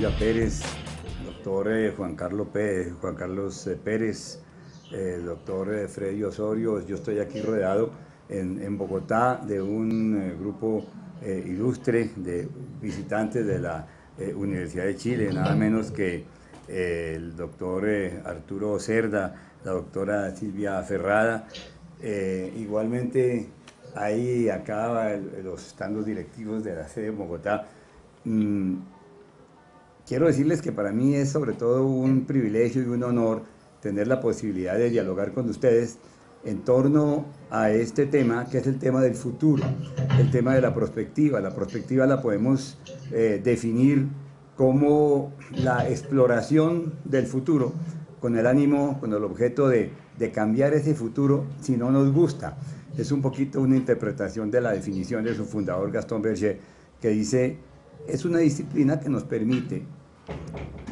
Pérez, doctor Juan Carlos Pérez, doctor Freddy Osorio. Yo estoy aquí rodeado en Bogotá de un grupo ilustre de visitantes de la Universidad de Chile, nada menos que el doctor Arturo Cerda, la doctora Silvia Ferrada. Igualmente, ahí acá están los directivos de la sede de Bogotá. Quiero decirles que para mí es sobre todo un privilegio y un honor tener la posibilidad de dialogar con ustedes en torno a este tema, que es el tema del futuro, el tema de la perspectiva. La perspectiva la podemos definir como la exploración del futuro con el ánimo, con el objeto de cambiar ese futuro si no nos gusta. Es un poquito una interpretación de la definición de su fundador Gaston Berger, que dice: es una disciplina que nos permite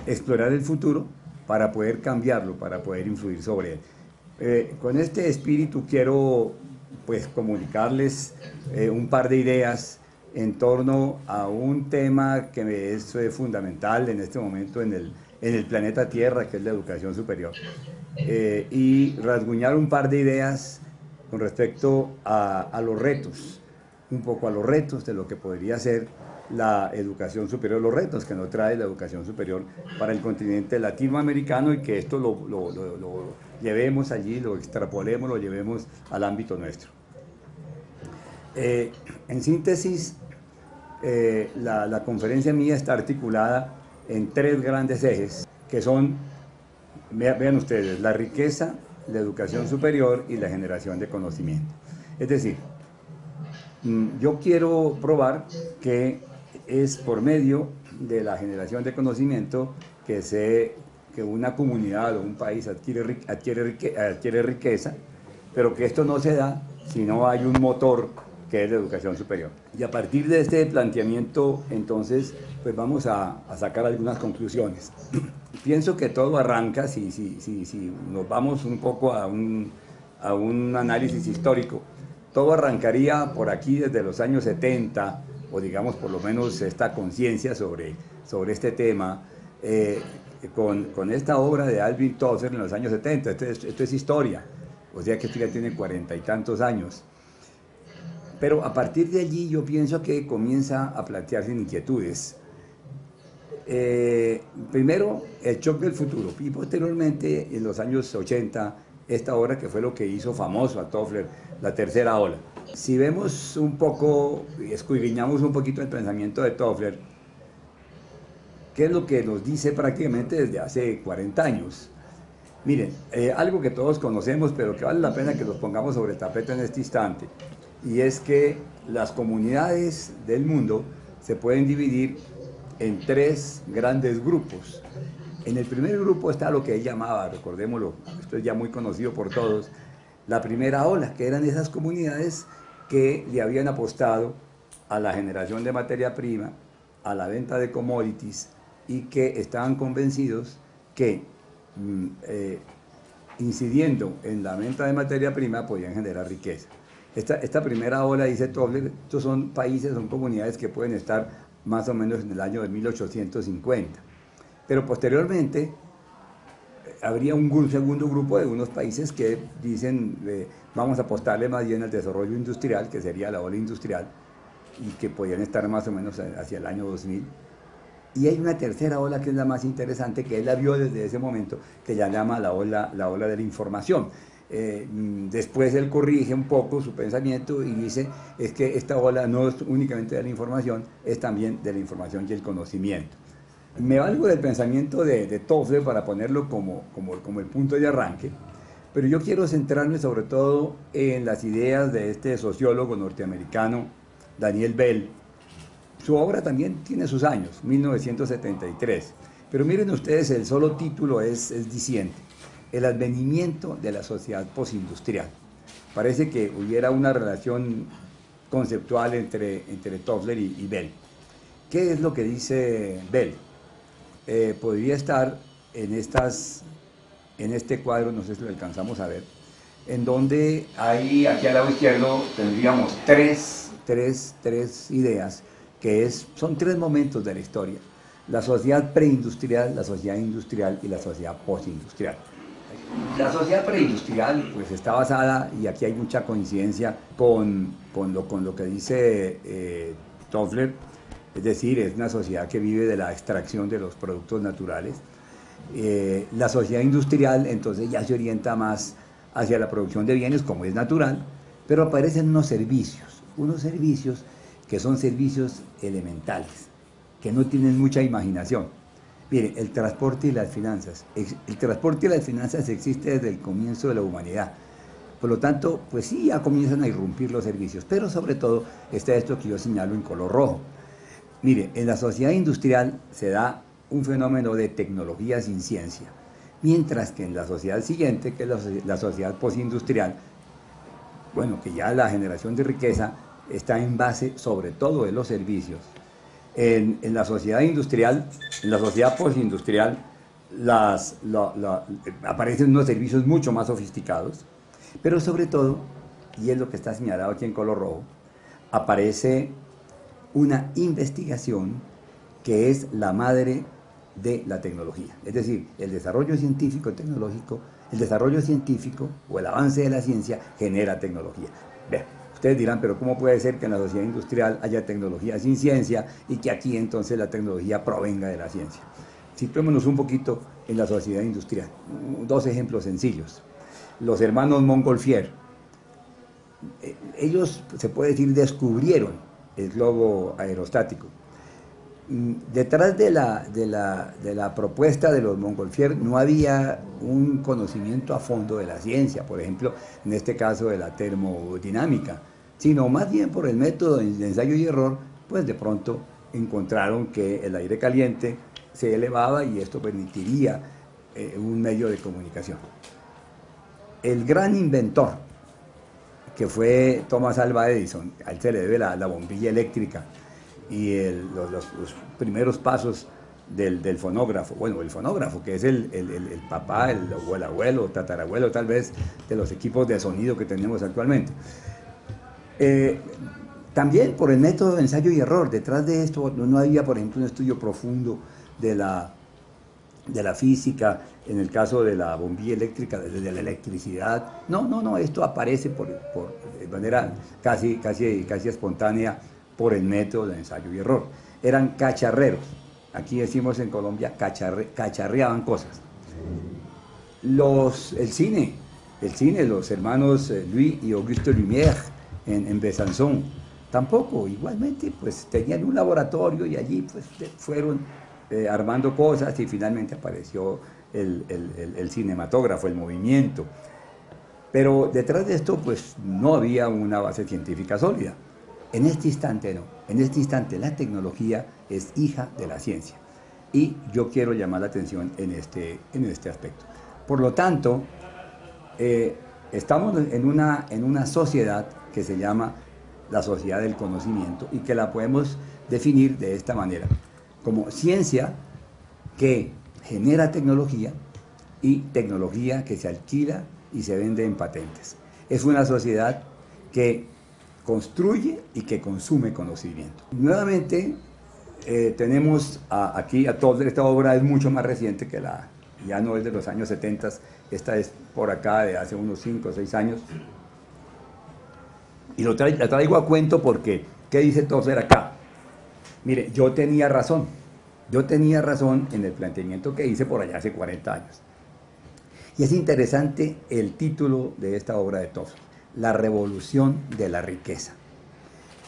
explorar el futuro para poder cambiarlo, para poder influir sobre él. Con este espíritu quiero comunicarles un par de ideas en torno a un tema que es fundamental en este momento en el planeta Tierra, que es la educación superior, y rasguñar un par de ideas con respecto a los retos, un poco a los retos de lo que podría ser la educación superior, los retos que nos trae la educación superior para el continente latinoamericano, y que esto lo llevemos allí, lo extrapolemos, lo llevemos al ámbito nuestro. En síntesis, la conferencia mía está articulada en tres grandes ejes, que son, vean ustedes, la riqueza, la educación superior y la generación de conocimiento. Es decir, yo quiero probar que es por medio de la generación de conocimiento que una comunidad o un país adquiere riqueza, pero que esto no se da si no hay un motor que es la educación superior. Y a partir de este planteamiento, entonces, pues vamos a sacar algunas conclusiones. Pienso que todo arranca, si nos vamos un poco a un análisis histórico, todo arrancaría por aquí desde los años 70, o digamos por lo menos esta conciencia sobre este tema, con esta obra de Alvin Toffler en los años 70. Esto es historia, o sea que esto ya tiene 40 y tantos años. Pero a partir de allí yo pienso que comienza a plantearse inquietudes. Primero, el shock del futuro, y posteriormente, en los años 80, esta obra que fue lo que hizo famoso a Toffler, la tercera ola. Si vemos un poco, escudriñamos un poquito el pensamiento de Toffler, ¿qué es lo que nos dice prácticamente desde hace 40 años? Miren, algo que todos conocemos, pero que vale la pena que los pongamos sobre el tapete en este instante, y es que las comunidades del mundo se pueden dividir en tres grandes grupos. En el primer grupo está lo que él llamaba, recordémoslo, esto es ya muy conocido por todos, la primera ola, que eran esas comunidades que le habían apostado a la generación de materia prima, a la venta de commodities, y que estaban convencidos que incidiendo en la venta de materia prima podían generar riqueza. Esta primera ola, dice Toffler, estos son países, son comunidades que pueden estar más o menos en el año de 1850. Pero posteriormente habría un segundo grupo de unos países que dicen vamos a apostarle más bien al desarrollo industrial, que sería la ola industrial, y que podían estar más o menos hacia el año 2000. Y hay una tercera ola que es la más interesante, que él la vio desde ese momento, que ya llama la ola de la información. Después él corrige un poco su pensamiento y dice, es que esta ola no es únicamente de la información, es también de la información y el conocimiento. Me valgo del pensamiento de Toffler para ponerlo como el punto de arranque, pero yo quiero centrarme sobre todo en las ideas de este sociólogo norteamericano, Daniel Bell. Su obra también tiene sus años, 1973, pero miren ustedes, el solo título es diciente: el advenimiento de la sociedad postindustrial. Parece que hubiera una relación conceptual entre Toffler y Bell. ¿Qué es lo que dice Bell? Podría estar en este cuadro, no sé si lo alcanzamos a ver, en donde ahí, aquí al lado izquierdo, tendríamos tres ideas, son tres momentos de la historia. la sociedad preindustrial, la sociedad industrial y la sociedad postindustrial. La sociedad preindustrial pues está basada, y aquí hay mucha coincidencia con lo que dice Toffler, es decir, es una sociedad que vive de la extracción de los productos naturales. La sociedad industrial entonces ya se orienta más hacia la producción de bienes, como es natural, pero aparecen unos servicios que son servicios elementales, que no tienen mucha imaginación. Mire, el transporte y las finanzas. El transporte y las finanzas existe desde el comienzo de la humanidad. Por lo tanto, pues sí, ya comienzan a irrumpir los servicios, pero sobre todo está esto que yo señalo en color rojo. Mire, en la sociedad industrial se da un fenómeno de tecnología sin ciencia, mientras que en la sociedad siguiente, que es la sociedad postindustrial, bueno, que ya la generación de riqueza está en base sobre todo de los servicios. En la sociedad industrial, en la sociedad postindustrial, aparecen unos servicios mucho más sofisticados, pero sobre todo, y es lo que está señalado aquí en color rojo, aparece una investigación que es la madre de la tecnología. Es decir, el desarrollo científico-tecnológico, el desarrollo científico o el avance de la ciencia genera tecnología. Vean, ustedes dirán, pero ¿cómo puede ser que en la sociedad industrial haya tecnología sin ciencia y que aquí entonces la tecnología provenga de la ciencia? Situémonos un poquito en la sociedad industrial. Dos ejemplos sencillos. Los hermanos Montgolfier, ellos, se puede decir, descubrieron el globo aerostático. Detrás de la propuesta de los Montgolfier no había un conocimiento a fondo de la ciencia, por ejemplo, en este caso de la termodinámica, sino más bien por el método de ensayo y error, pues de pronto encontraron que el aire caliente se elevaba y esto permitiría un medio de comunicación. El gran inventor, que fue Thomas Alva Edison, a él se le debe la bombilla eléctrica, y los primeros pasos del fonógrafo, bueno, el fonógrafo, que es el papá, el abuelo, tatarabuelo tal vez, de los equipos de sonido que tenemos actualmente. También por el método de ensayo y error. Detrás de esto no había, por ejemplo, un estudio profundo de la física, en el caso de la bombilla eléctrica, de la electricidad. No, esto aparece de manera casi espontánea por el método de ensayo y error. Eran cacharreros. Aquí decimos en Colombia, cacharreaban cosas. El cine, los hermanos Louis y Auguste Lumière en Besançon, tampoco, igualmente, pues tenían un laboratorio y allí pues fueron armando cosas y finalmente apareció el cinematógrafo, el movimiento. Pero detrás de esto pues no había una base científica sólida. En este instante no, en este instante la tecnología es hija de la ciencia y yo quiero llamar la atención en este aspecto. Por lo tanto, estamos en una sociedad que se llama la sociedad del conocimiento y que la podemos definir de esta manera, como ciencia que genera tecnología y tecnología que se alquila y se vende en patentes. Es una sociedad que construye y que consume conocimiento. Nuevamente tenemos aquí a Toffler. Esta obra es mucho más reciente que ya no es de los años 70, esta es por acá de hace unos 5 o 6 años. Y la traigo a cuento porque, ¿qué dice Toffler acá? Mire, yo tenía razón en el planteamiento que hice por allá hace 40 años. Y es interesante el título de esta obra de Toffler: La revolución de la riqueza.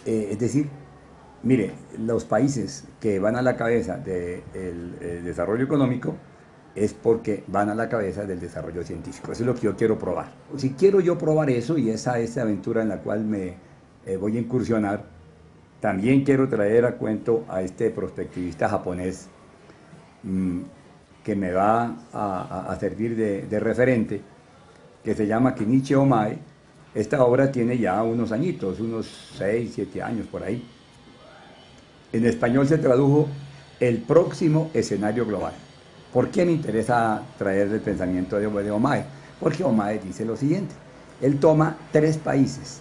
Es decir, mire, los países que van a la cabeza del desarrollo económico es porque van a la cabeza del desarrollo científico. Eso es lo que yo quiero probar. Si quiero yo probar eso, y esa es la aventura en la cual me voy a incursionar, también quiero traer a cuento a este prospectivista japonés que me va a servir de referente, que se llama Kenichi Ohmae. Esta obra tiene ya unos añitos, unos 6, 7 años por ahí. En español se tradujo El próximo escenario global. ¿Por qué me interesa traer el pensamiento de Ohmae? Porque Ohmae dice lo siguiente: él toma 3 países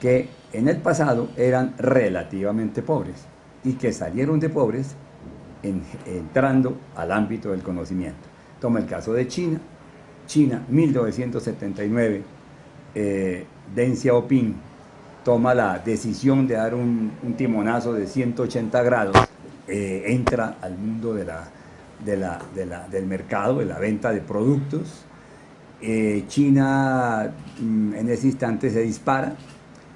que en el pasado eran relativamente pobres y que salieron de pobres entrando al ámbito del conocimiento. Toma el caso de China. China, 1979, Deng Xiaoping toma la decisión de dar un timonazo de 180 grados, entra al mundo del mercado, de la venta de productos. China en ese instante se dispara.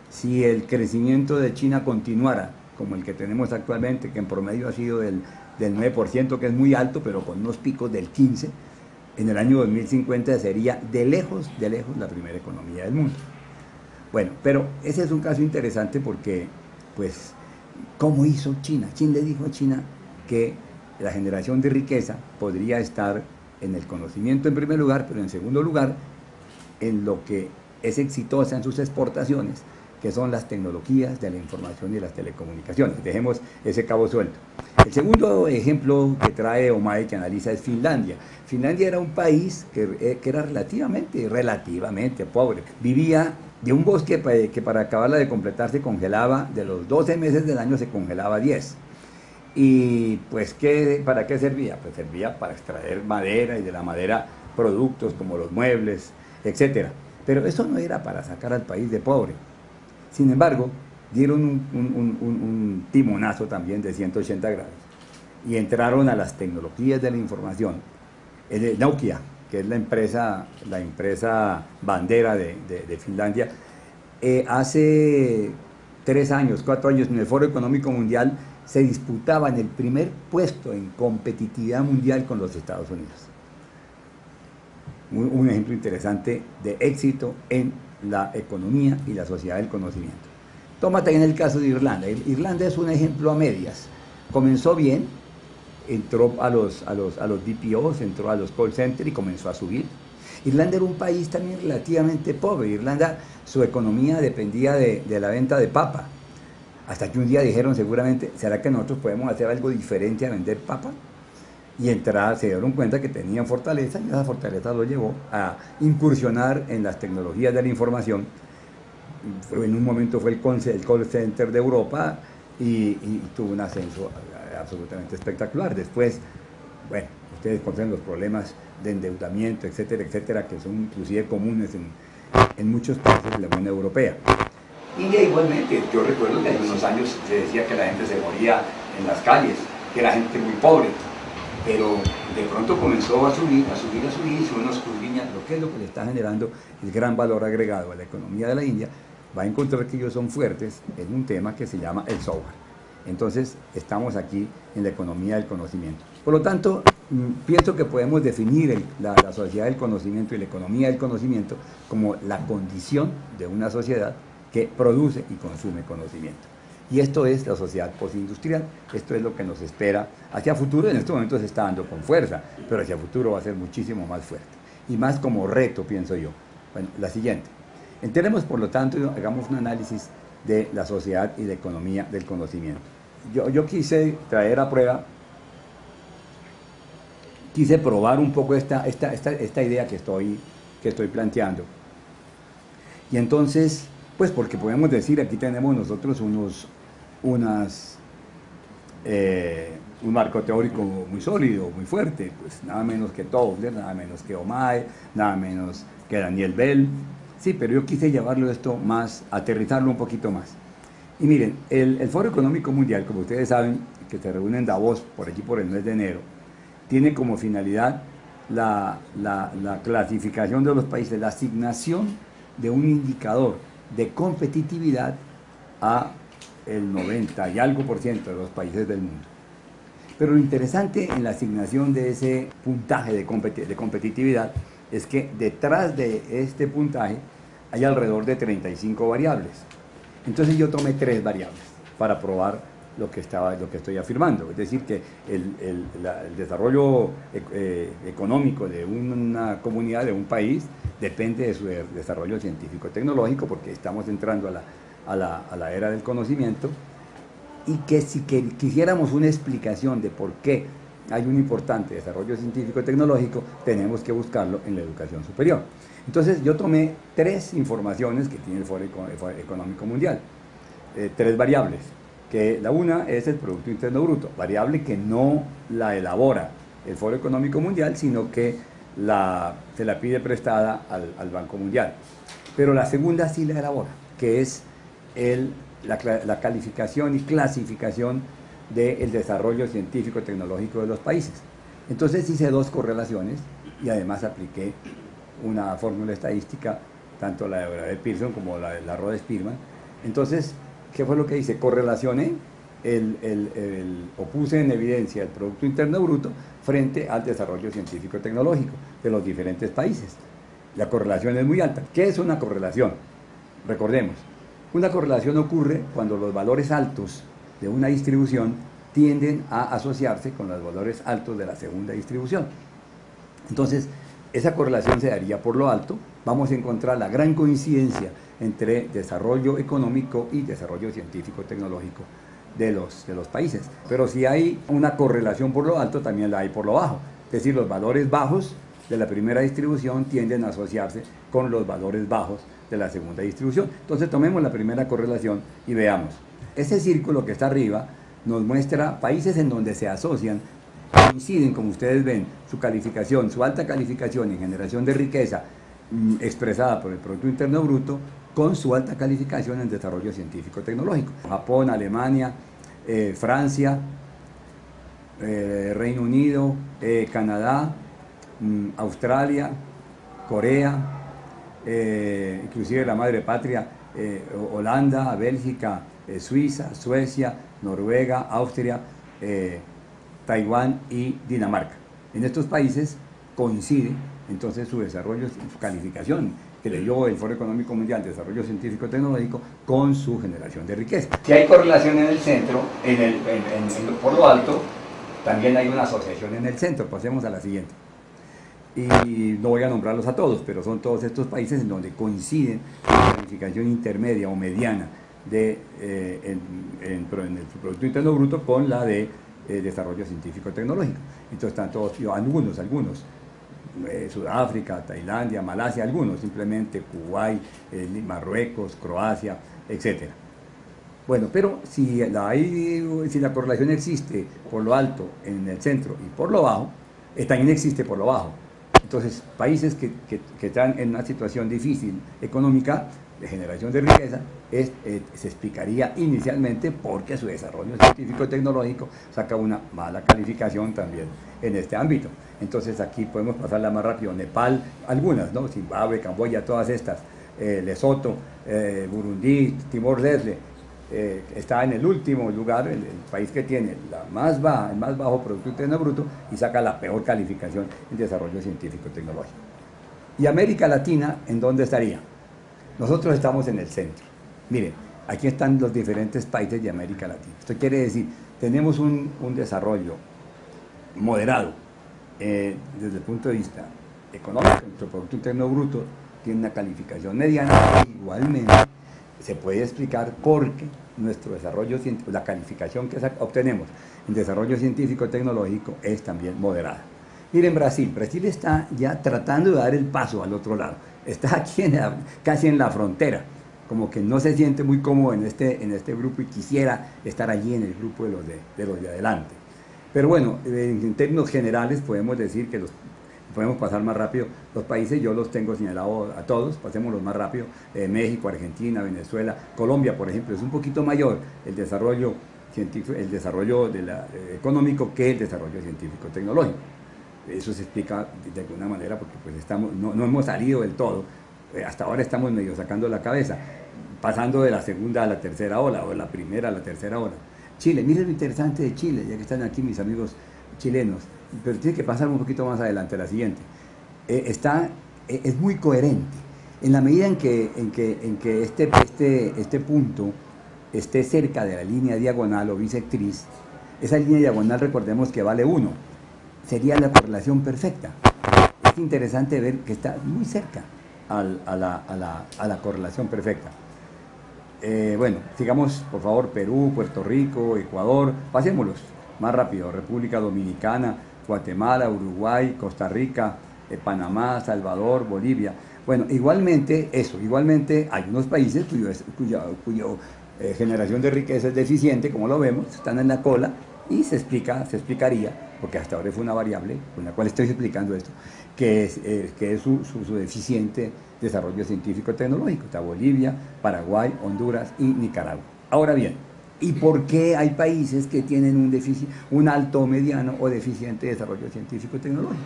Si el crecimiento de China continuara como el que tenemos actualmente, que en promedio ha sido del 9%, que es muy alto, pero con unos picos del 15%, en el año 2050 sería de lejos la primera economía del mundo. Bueno, pero ese es un caso interesante porque, pues, ¿cómo hizo China? ¿Quién le dijo a China que la generación de riqueza podría estar en el conocimiento en primer lugar, pero en segundo lugar, en lo que es exitosa en sus exportaciones, que son las tecnologías de la información y las telecomunicaciones? Dejemos ese cabo suelto. El segundo ejemplo que trae Omae, que analiza, es Finlandia. Finlandia era un país que era relativamente pobre. Vivía de un bosque que para acabarla de completar se congelaba, de los 12 meses del año se congelaba 10. Y pues, ¿para qué servía? Pues servía para extraer madera, y de la madera productos como los muebles, etc. Pero eso no era para sacar al país de pobre. Sin embargo, dieron un timonazo también de 180 grados y entraron a las tecnologías de la información. Nokia, que es la empresa bandera de Finlandia, hace 3 años, 4 años, en el Foro Económico Mundial se disputaban el primer puesto en competitividad mundial con los Estados Unidos. Un ejemplo interesante de éxito en la economía y la sociedad del conocimiento. Toma también el caso de Irlanda. Irlanda es un ejemplo a medias. Comenzó bien, entró a los BPOs, entró a los call centers y comenzó a subir. Irlanda era un país también relativamente pobre. Irlanda, su economía dependía de la venta de papa. Hasta que un día dijeron, seguramente, ¿será que nosotros podemos hacer algo diferente a vender papa? Y se dieron cuenta que tenían fortaleza, y esa fortaleza lo llevó a incursionar en las tecnologías de la información. En un momento fue el call center de Europa y tuvo un ascenso absolutamente espectacular. Después, bueno, ustedes conocen los problemas de endeudamiento, etcétera, etcétera, que son inclusive comunes en muchos países de la Unión Europea. India igualmente. Yo recuerdo que hace unos años se decía que la gente se moría en las calles, que era gente muy pobre, pero de pronto comenzó a subir, y si uno escudriña lo que es lo que le está generando el gran valor agregado a la economía de la India, va a encontrar que ellos son fuertes en un tema que se llama el software. Entonces, estamos aquí en la economía del conocimiento. Por lo tanto, pienso que podemos definir la sociedad del conocimiento y la economía del conocimiento como la condición de una sociedad que produce y consume conocimiento. Y esto es la sociedad postindustrial, esto es lo que nos espera hacia futuro. En este momento se está dando con fuerza, pero hacia futuro va a ser muchísimo más fuerte. Y más como reto, pienso yo. Bueno, la siguiente. Entremos, por lo tanto, y hagamos un análisis de la sociedad y la economía del conocimiento. Yo quise traer a prueba, quise probar un poco esta idea que estoy planteando. Y entonces, pues porque podemos decir, aquí tenemos nosotros un marco teórico muy sólido, muy fuerte, pues nada menos que Toffler, nada menos que Omae, nada menos que Daniel Bell. Sí, pero yo quise llevarlo esto más, aterrizarlo un poquito más. Y miren, el Foro Económico Mundial, como ustedes saben, que se reúne en Davos por aquí por el mes de enero, tiene como finalidad la clasificación de los países, la asignación de un indicador de competitividad a el 90 y algo % de los países del mundo. Pero lo interesante en la asignación de ese puntaje de competitividad es que detrás de este puntaje hay alrededor de 35 variables. Entonces yo tomé 3 variables para probar lo que estoy afirmando. Es decir, que el desarrollo económico de una comunidad, de un país, depende de su desarrollo científico-tecnológico, porque estamos entrando a la era del conocimiento, y que si quisiéramos una explicación de por qué hay un importante desarrollo científico-tecnológico, tenemos que buscarlo en la educación superior. Entonces yo tomé 3 informaciones que tiene el Foro Económico Mundial, 3 variables. que la una es el Producto Interno Bruto, variable que no la elabora el Foro Económico Mundial, sino que se la pide prestada al Banco Mundial. Pero la segunda sí la elabora, que es la calificación y clasificación del desarrollo científico-tecnológico de los países. Entonces hice dos correlaciones y además apliqué una fórmula estadística, tanto la de Pearson como la de la Rhodes-Spearman. Entonces, ¿qué fue lo que hice? Correlacioné o puse en evidencia el Producto Interno Bruto frente al desarrollo científico-tecnológico de los diferentes países. La correlación es muy alta. ¿Qué es una correlación? Recordemos, una correlación ocurre cuando los valores altos de una distribución tienden a asociarse con los valores altos de la segunda distribución. Entonces, esa correlación se daría por lo alto. Vamos a encontrar la gran coincidencia entre desarrollo económico y desarrollo científico-tecnológico de los países. Pero si hay una correlación por lo alto, también la hay por lo bajo. Es decir, los valores bajos de la primera distribución tienden a asociarse con los valores bajos de la segunda distribución. Entonces tomemos la primera correlación y veamos. Ese círculo que está arriba nos muestra países en donde se asocian, coinciden, como ustedes ven, su calificación, su alta calificación en generación de riqueza expresada por el Producto Interno Bruto, con su alta calificación en desarrollo científico-tecnológico. Japón, Alemania, Francia, Reino Unido, Canadá, Australia, Corea, inclusive la madre patria, Holanda, Bélgica, Suiza, Suecia, Noruega, Austria, Taiwán y Dinamarca. En estos países coincide entonces su desarrollo, su calificación que le dio el Foro Económico Mundial de Desarrollo Científico-Tecnológico con su generación de riqueza. Si hay correlación en el centro, por lo alto, también hay una asociación en el centro. Pasemos a la siguiente. Y no voy a nombrarlos a todos, pero son todos estos países en donde coinciden la calificación intermedia o mediana en el Producto Interno Bruto con la de desarrollo científico-tecnológico. Entonces están todos, algunos, Sudáfrica, Tailandia, Malasia, algunos, simplemente Kuwait, Marruecos, Croacia, etc. Bueno, pero si la correlación existe por lo alto en el centro y por lo bajo, también existe por lo bajo. Entonces, países que están en una situación difícil económica, de generación de riqueza, se explicaría inicialmente porque su desarrollo científico-tecnológico saca una mala calificación también en este ámbito. Entonces aquí podemos pasarla más rápido. Nepal, algunas, ¿no? Zimbabue, Camboya, todas estas, Lesoto, Burundi, Timor-Leste, está en el último lugar, el país que tiene el más bajo Producto Interno Bruto y saca la peor calificación en desarrollo científico-tecnológico. ¿Y América Latina en dónde estaría? Nosotros estamos en el centro. Miren, aquí están los diferentes países de América Latina. Esto quiere decir, tenemos un desarrollo moderado desde el punto de vista económico. Nuestro Producto Interno Bruto tiene una calificación mediana. Igualmente, se puede explicar por qué nuestro desarrollo científico, la calificación que obtenemos en desarrollo científico-tecnológico es también moderada. Miren, Brasil está ya tratando de dar el paso al otro lado. Está aquí casi en la frontera, como que no se siente muy cómodo en este grupo y quisiera estar allí en el grupo de los de adelante. Pero bueno, en términos generales podemos decir que podemos pasar más rápido. Los países yo los tengo señalados a todos, pasémoslos más rápido. México, Argentina, Venezuela, Colombia, por ejemplo, es un poquito mayor el desarrollo científico, el desarrollo económico que el desarrollo científico-tecnológico. Eso se explica de alguna manera porque pues no hemos salido del todo. Hasta ahora estamos medio sacando la cabeza, pasando de la segunda a la tercera ola, o de la primera a la tercera ola. Chile, miren lo interesante de Chile, ya que están aquí mis amigos chilenos, pero tiene que pasar un poquito más adelante, la siguiente. Es muy coherente, en la medida en que este punto esté cerca de la línea diagonal o bisectriz. Esa línea diagonal, recordemos que vale 1, sería la correlación perfecta. Es interesante ver que está muy cerca a la correlación perfecta. Bueno, sigamos por favor. Perú, Puerto Rico, Ecuador, pasémoslos más rápido. República Dominicana, Guatemala, Uruguay, Costa Rica, Panamá, Salvador, Bolivia. Bueno, igualmente hay unos países cuyo generación de riqueza es deficiente, como lo vemos, están en la cola, y se explicaría, porque hasta ahora fue una variable con la cual estoy explicando esto, que es su deficiente desarrollo científico-tecnológico. Está Bolivia, Paraguay, Honduras y Nicaragua. Ahora bien, ¿y por qué hay países que tienen un alto, mediano o deficiente desarrollo científico-tecnológico?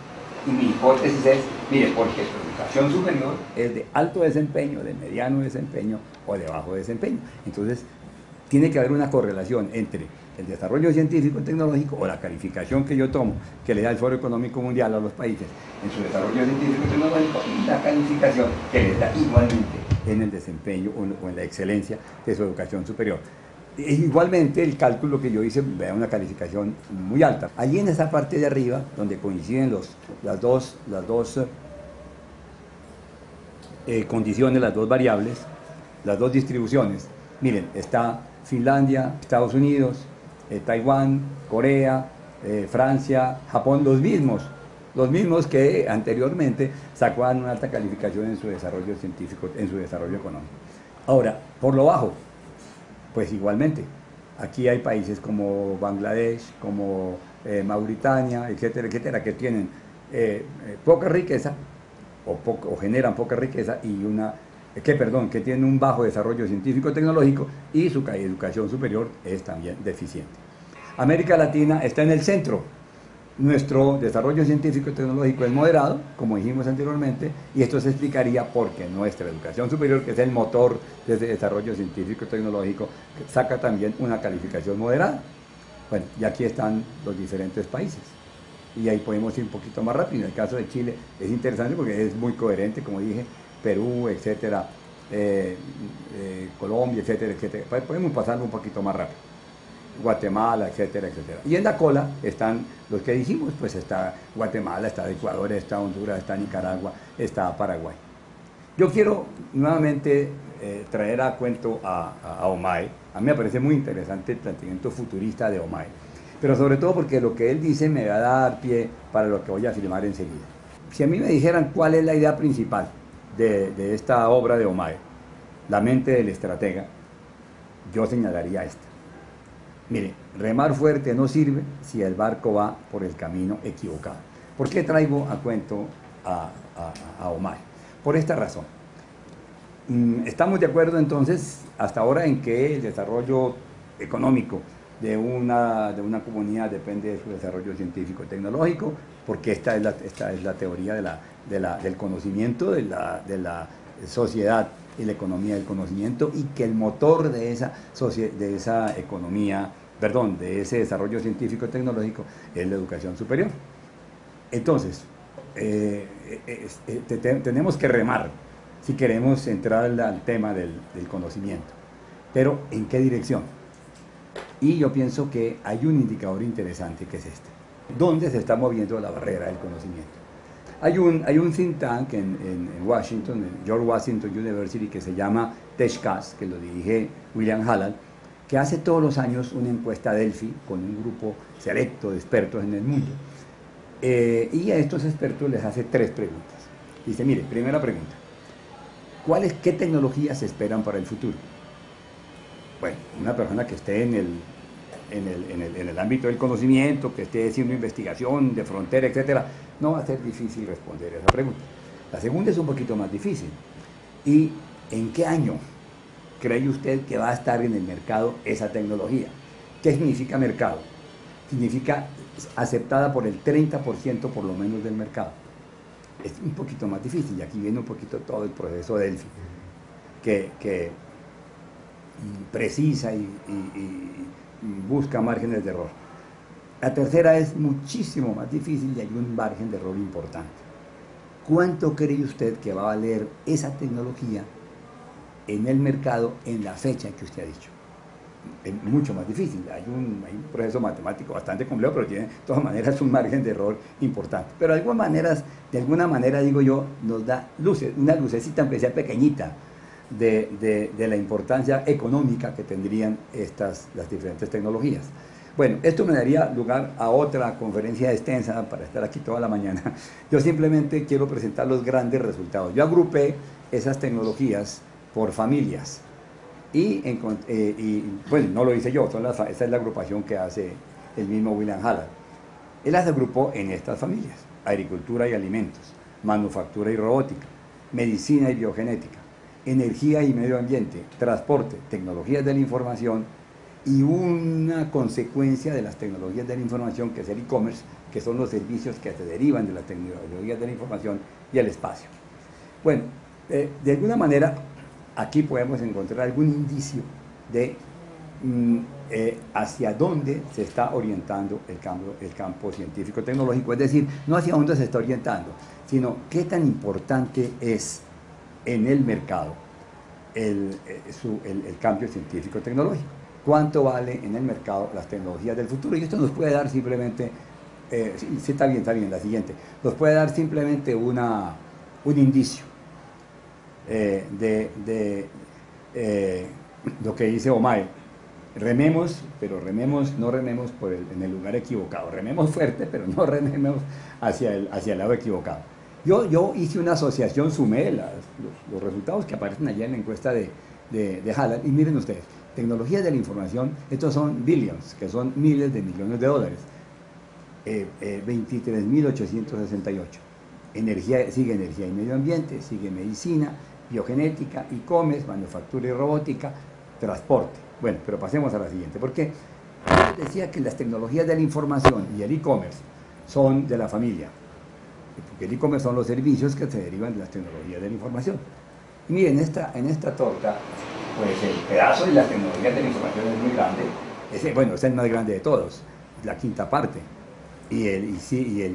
Y mi hipótesis es, mire, porque su educación superior es de alto desempeño, de mediano desempeño o de bajo desempeño. Entonces, tiene que haber una correlación entre el desarrollo científico-tecnológico o la calificación que yo tomo, que le da el Foro Económico Mundial a los países en su desarrollo científico-tecnológico, y la calificación que les da igualmente en el desempeño o en la excelencia de su educación superior. Igualmente, el cálculo que yo hice me da una calificación muy alta. Allí en esa parte de arriba, donde coinciden las dos condiciones, las dos variables, las dos distribuciones, miren, está Finlandia, Estados Unidos, Taiwán, Corea, Francia, Japón, los mismos que anteriormente sacaban una alta calificación en su desarrollo científico, en su desarrollo económico. Ahora, por lo bajo, pues igualmente, aquí hay países como Bangladesh, como Mauritania, etcétera, etcétera, que tienen poca riqueza o generan poca riqueza y que tienen un bajo desarrollo científico-tecnológico, y su educación superior es también deficiente. América Latina está en el centro. Nuestro desarrollo científico-tecnológico es moderado, como dijimos anteriormente, y esto se explicaría porque nuestra educación superior, que es el motor de ese desarrollo científico-tecnológico, saca también una calificación moderada. Bueno, y aquí están los diferentes países. Y ahí podemos ir un poquito más rápido. En el caso de Chile es interesante porque es muy coherente, como dije, Perú, etcétera, Colombia, etcétera, etcétera. Podemos pasarlo un poquito más rápido. Guatemala, etcétera, etcétera. Y en la cola están los que dijimos, pues está Guatemala, está Ecuador, está Honduras, está Nicaragua, está Paraguay. Yo quiero nuevamente traer a cuento a Omae. A mí me parece muy interesante el planteamiento futurista de Omae, pero sobre todo porque lo que él dice me va a dar pie para lo que voy a afirmar enseguida. Si a mí me dijeran cuál es la idea principal de esta obra de Omae, La mente del estratega, yo señalaría esta. Mire, remar fuerte no sirve si el barco va por el camino equivocado. ¿Por qué traigo a cuento a Omae? Por esta razón. Estamos de acuerdo entonces hasta ahora en que el desarrollo económico de una comunidad depende de su desarrollo científico-tecnológico, porque esta es la teoría del conocimiento, de la sociedad y la economía del conocimiento, y que el motor de esa economía, perdón, de ese desarrollo científico-tecnológico es la educación superior. Entonces, tenemos que remar si queremos entrar al tema del conocimiento. Pero, ¿en qué dirección? Y yo pienso que hay un indicador interesante, que es este. ¿Dónde se está moviendo la barrera del conocimiento? Hay un think tank en Washington, en George Washington University, que se llama TESCAS, que lo dirige William Halal, que hace todos los años una encuesta Delphi con un grupo selecto de expertos en el mundo. Y a estos expertos les hace 3 preguntas. Dice, mire, primera pregunta, ¿qué tecnologías se esperan para el futuro? Bueno, una persona que esté en el ámbito del conocimiento, que esté haciendo investigación de frontera, etcétera, no va a ser difícil responder esa pregunta. La segunda es un poquito más difícil. ¿Y en qué año cree usted que va a estar en el mercado esa tecnología? ¿Qué significa mercado? Significa aceptada por el 30% por lo menos del mercado. Es un poquito más difícil, y aquí viene un poquito todo el proceso de Delphi, que precisa y busca márgenes de error. La tercera es muchísimo más difícil y hay un margen de error importante. ¿Cuánto cree usted que va a valer esa tecnología en el mercado en la fecha que usted ha dicho? Es mucho más difícil, hay un proceso matemático bastante complejo, pero tiene de todas maneras un margen de error importante. Pero de alguna manera, digo yo, nos da una lucecita, aunque sea pequeñita, de la importancia económica que tendrían las diferentes tecnologías. Bueno, esto me daría lugar a otra conferencia extensa para estar aquí toda la mañana. Yo simplemente quiero presentar los grandes resultados. Yo agrupé esas tecnologías por familias bueno, no lo hice yo, esa es la agrupación que hace el mismo William Halland. Él las agrupó en estas familias: agricultura y alimentos, manufactura y robótica, medicina y biogenética, energía y medio ambiente, transporte, tecnologías de la información y una consecuencia de las tecnologías de la información, que es el e-commerce, que son los servicios que se derivan de las tecnologías de la información, y el espacio. Bueno, de alguna manera aquí podemos encontrar algún indicio de hacia dónde se está orientando el campo científico-tecnológico, es decir, no hacia dónde se está orientando, sino qué tan importante es en el mercado el cambio científico-tecnológico. ¿Cuánto vale en el mercado las tecnologías del futuro? Y esto nos puede dar simplemente, sí, está bien, la siguiente, nos puede dar simplemente un indicio de lo que dice Omae: rememos, pero no rememos en el lugar equivocado, rememos fuerte, pero no rememos hacia el lado equivocado. Yo hice una asociación, sumé los resultados que aparecen allá en la encuesta de Halland, y miren ustedes: tecnologías de la información, estos son billions, que son miles de millones de dólares, 23.868. Sigue energía y medio ambiente, sigue medicina, biogenética, e-commerce, manufactura y robótica, transporte. Bueno, pero pasemos a la siguiente, porque yo decía que las tecnologías de la información y el e-commerce son de la familia, porque el e-commerce son los servicios que se derivan de las tecnologías de la información. Y miren, en esta torta, pues el pedazo de las tecnologías de la información es muy grande. Bueno, es el más grande de todos, la quinta parte. Y el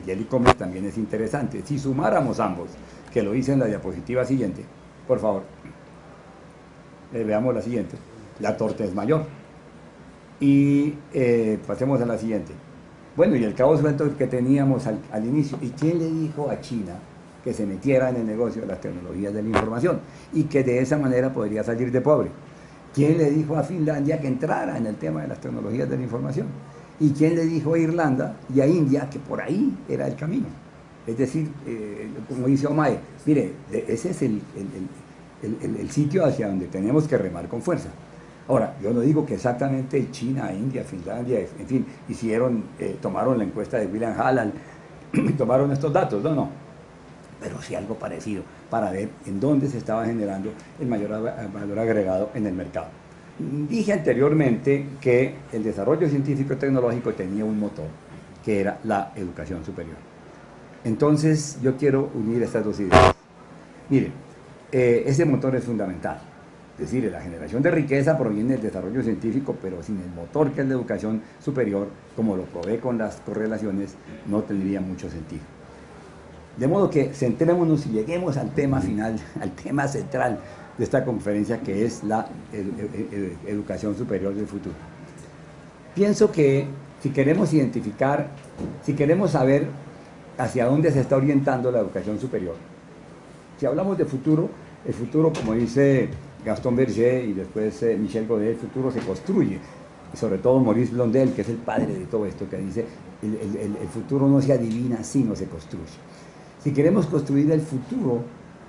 e-commerce también es interesante. Si sumáramos ambos, que lo hice en la diapositiva siguiente, por favor, veamos la siguiente. La torta es mayor. Y pasemos a la siguiente. Bueno, y el cabo suelto que teníamos al inicio. ¿Y quién le dijo a China que se metiera en el negocio de las tecnologías de la información y que de esa manera podría salir de pobre? ¿Quién le dijo a Finlandia que entrara en el tema de las tecnologías de la información? ¿Y quién le dijo a Irlanda y a India que por ahí era el camino? Es decir, como dice Omae, mire, ese es el sitio hacia donde tenemos que remar con fuerza. Ahora, yo no digo que exactamente China, India, Finlandia, en fin, tomaron la encuesta de William Halland y tomaron estos datos, no, pero sí algo parecido, para ver en dónde se estaba generando el mayor valor agregado en el mercado. Dije anteriormente que el desarrollo científico y tecnológico tenía un motor, que era la educación superior. Entonces, yo quiero unir estas dos ideas. Miren, ese motor es fundamental. Es decir, la generación de riqueza proviene del desarrollo científico, pero sin el motor que es la educación superior, como lo probé con las correlaciones, no tendría mucho sentido. De modo que centrémonos y lleguemos al tema final, al tema central de esta conferencia, que es la educación superior del futuro. Pienso que si queremos identificar, si queremos saber hacia dónde se está orientando la educación superior, si hablamos de futuro, el futuro, como dice Gaston Berger y después Michel Godet, el futuro se construye, y sobre todo Maurice Blondel, que es el padre de todo esto, que dice el futuro no se adivina, sino se construye. Si queremos construir el futuro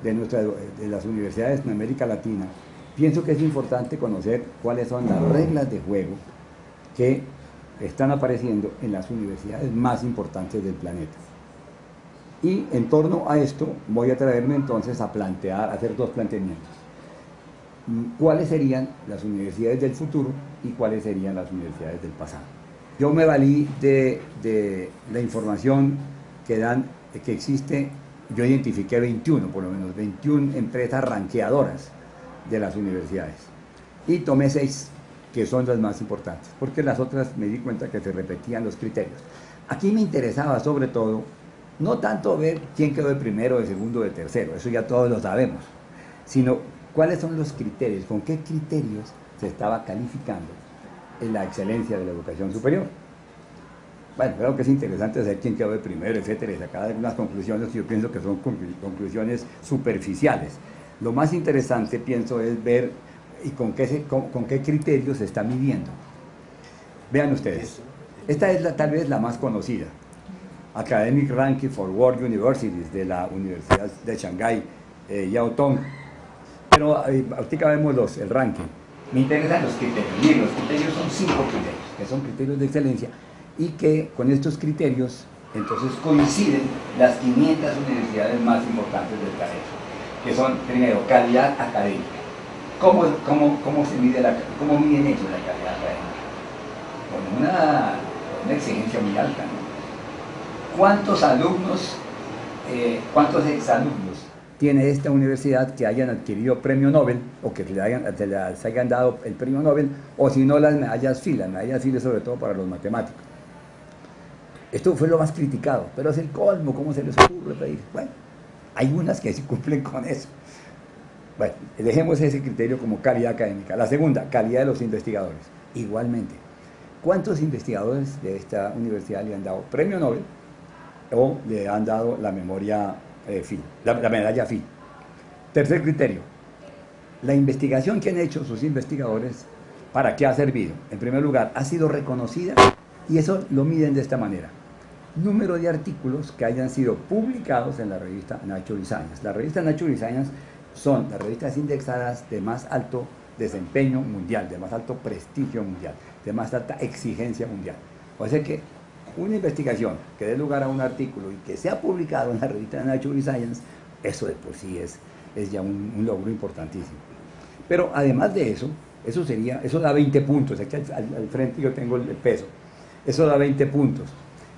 de las universidades en América Latina, pienso que es importante conocer cuáles son las reglas de juego que están apareciendo en las universidades más importantes del planeta. Y en torno a esto voy a traerme entonces a hacer dos planteamientos. ¿Cuáles serían las universidades del futuro y cuáles serían las universidades del pasado? Yo me valí de la información que existe. Yo identifiqué 21, por lo menos 21 empresas ranqueadoras de las universidades, y tomé 6 que son las más importantes, porque las otras me di cuenta que se repetían los criterios. Aquí me interesaba sobre todo no tanto ver quién quedó de primero, de segundo, de tercero, eso ya todos lo sabemos, sino cuáles son los criterios, con qué criterios se estaba calificando en la excelencia de la educación superior. Bueno, creo que es interesante saber quién quedó de primero, etcétera, y sacar algunas conclusiones que yo pienso que son conclusiones superficiales. Lo más interesante, pienso, es ver y con qué criterios se está midiendo. Vean ustedes, esta es tal vez la más conocida, Academic Ranking for World Universities, de la Universidad de Shanghái, Yao Tong. Pero ahorita vemos el ranking. Me interesan los criterios. Miren, los criterios son 5 criterios, que son criterios de excelencia, y que con estos criterios entonces coinciden las 500 universidades más importantes del planeta, que son, primero, calidad académica. ¿Cómo se mide cómo miden ellos la calidad académica? Con una exigencia muy alta, ¿no? ¿Cuántos alumnos, cuántos exalumnos tiene esta universidad que hayan adquirido premio Nobel, o que les hayan dado el premio Nobel, o si no las medallas Fields? Las medallas Fields sobre todo para los matemáticos. Esto fue lo más criticado, pero es el colmo. ¿Cómo se les ocurre pedir? Bueno, hay unas que sí cumplen con eso. Bueno, dejemos ese criterio como calidad académica. La segunda, calidad de los investigadores. Igualmente, ¿cuántos investigadores de esta universidad le han dado premio Nobel o le han dado la memoria Fields, la medalla Fields? Tercer criterio, la investigación que han hecho sus investigadores, ¿para qué ha servido? En primer lugar, ha sido reconocida, y eso lo miden de esta manera: número de artículos que hayan sido publicados en la revista Nature Science. La revista Nature Science son las revistas indexadas de más alto desempeño mundial, de más alto prestigio mundial, de más alta exigencia mundial. O sea que una investigación que dé lugar a un artículo y que sea publicado en la revista Nature Science, eso de por sí es ya un logro importantísimo. Pero además de eso, eso da 20 puntos. Aquí al frente yo tengo el peso. Eso da 20 puntos.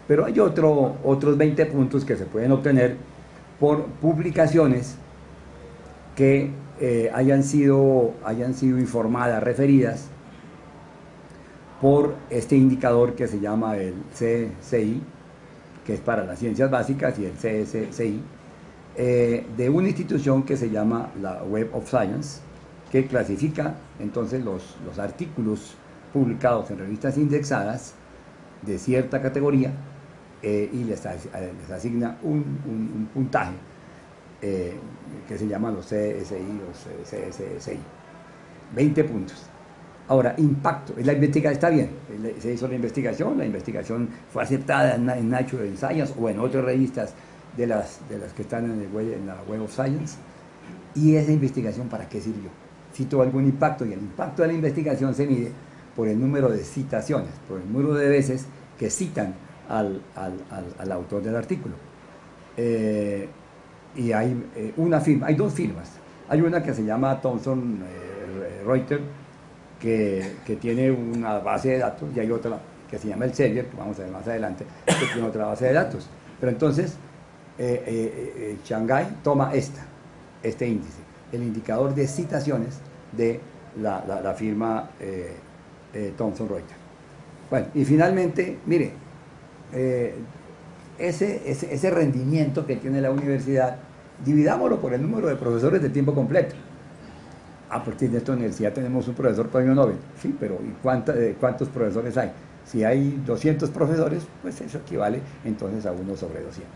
Pero hay otros 20 puntos que se pueden obtener por publicaciones que hayan sido informadas, referidas por este indicador que se llama el CSI, que es para las ciencias básicas, y el CSCI, de una institución que se y la Web of Science, que clasifica entonces los artículos publicados en revistas indexadas de cierta categoría, y les asigna un puntaje que se llama los CSI o CSCI. 20 puntos. Ahora, impacto. La investigación está bien, se hizo la investigación fue aceptada en Nature Science o en otras revistas de las que están en la Web of Science. ¿Y esa investigación para qué sirvió? Si tuvo algún impacto, y el impacto de la investigación se mide por el número de citaciones, por el número de veces que citan al autor del artículo. Y hay hay dos firmas. Hay una que se llama Thomson Reuters, que tiene una base de datos, y hay otra que se llama Elsevier, que vamos a ver más adelante, que tiene otra base de datos. Pero entonces, Shanghai toma este índice, el indicador de citaciones de la firma Thomson Reuters. Bueno, y finalmente, mire, ese rendimiento que tiene la universidad, dividámoslo por el número de profesores de tiempo completo. A partir de esta universidad tenemos un profesor premio Nobel, sí, pero ¿y cuántos profesores hay? Si hay 200 profesores, pues eso equivale entonces a 1 sobre 200.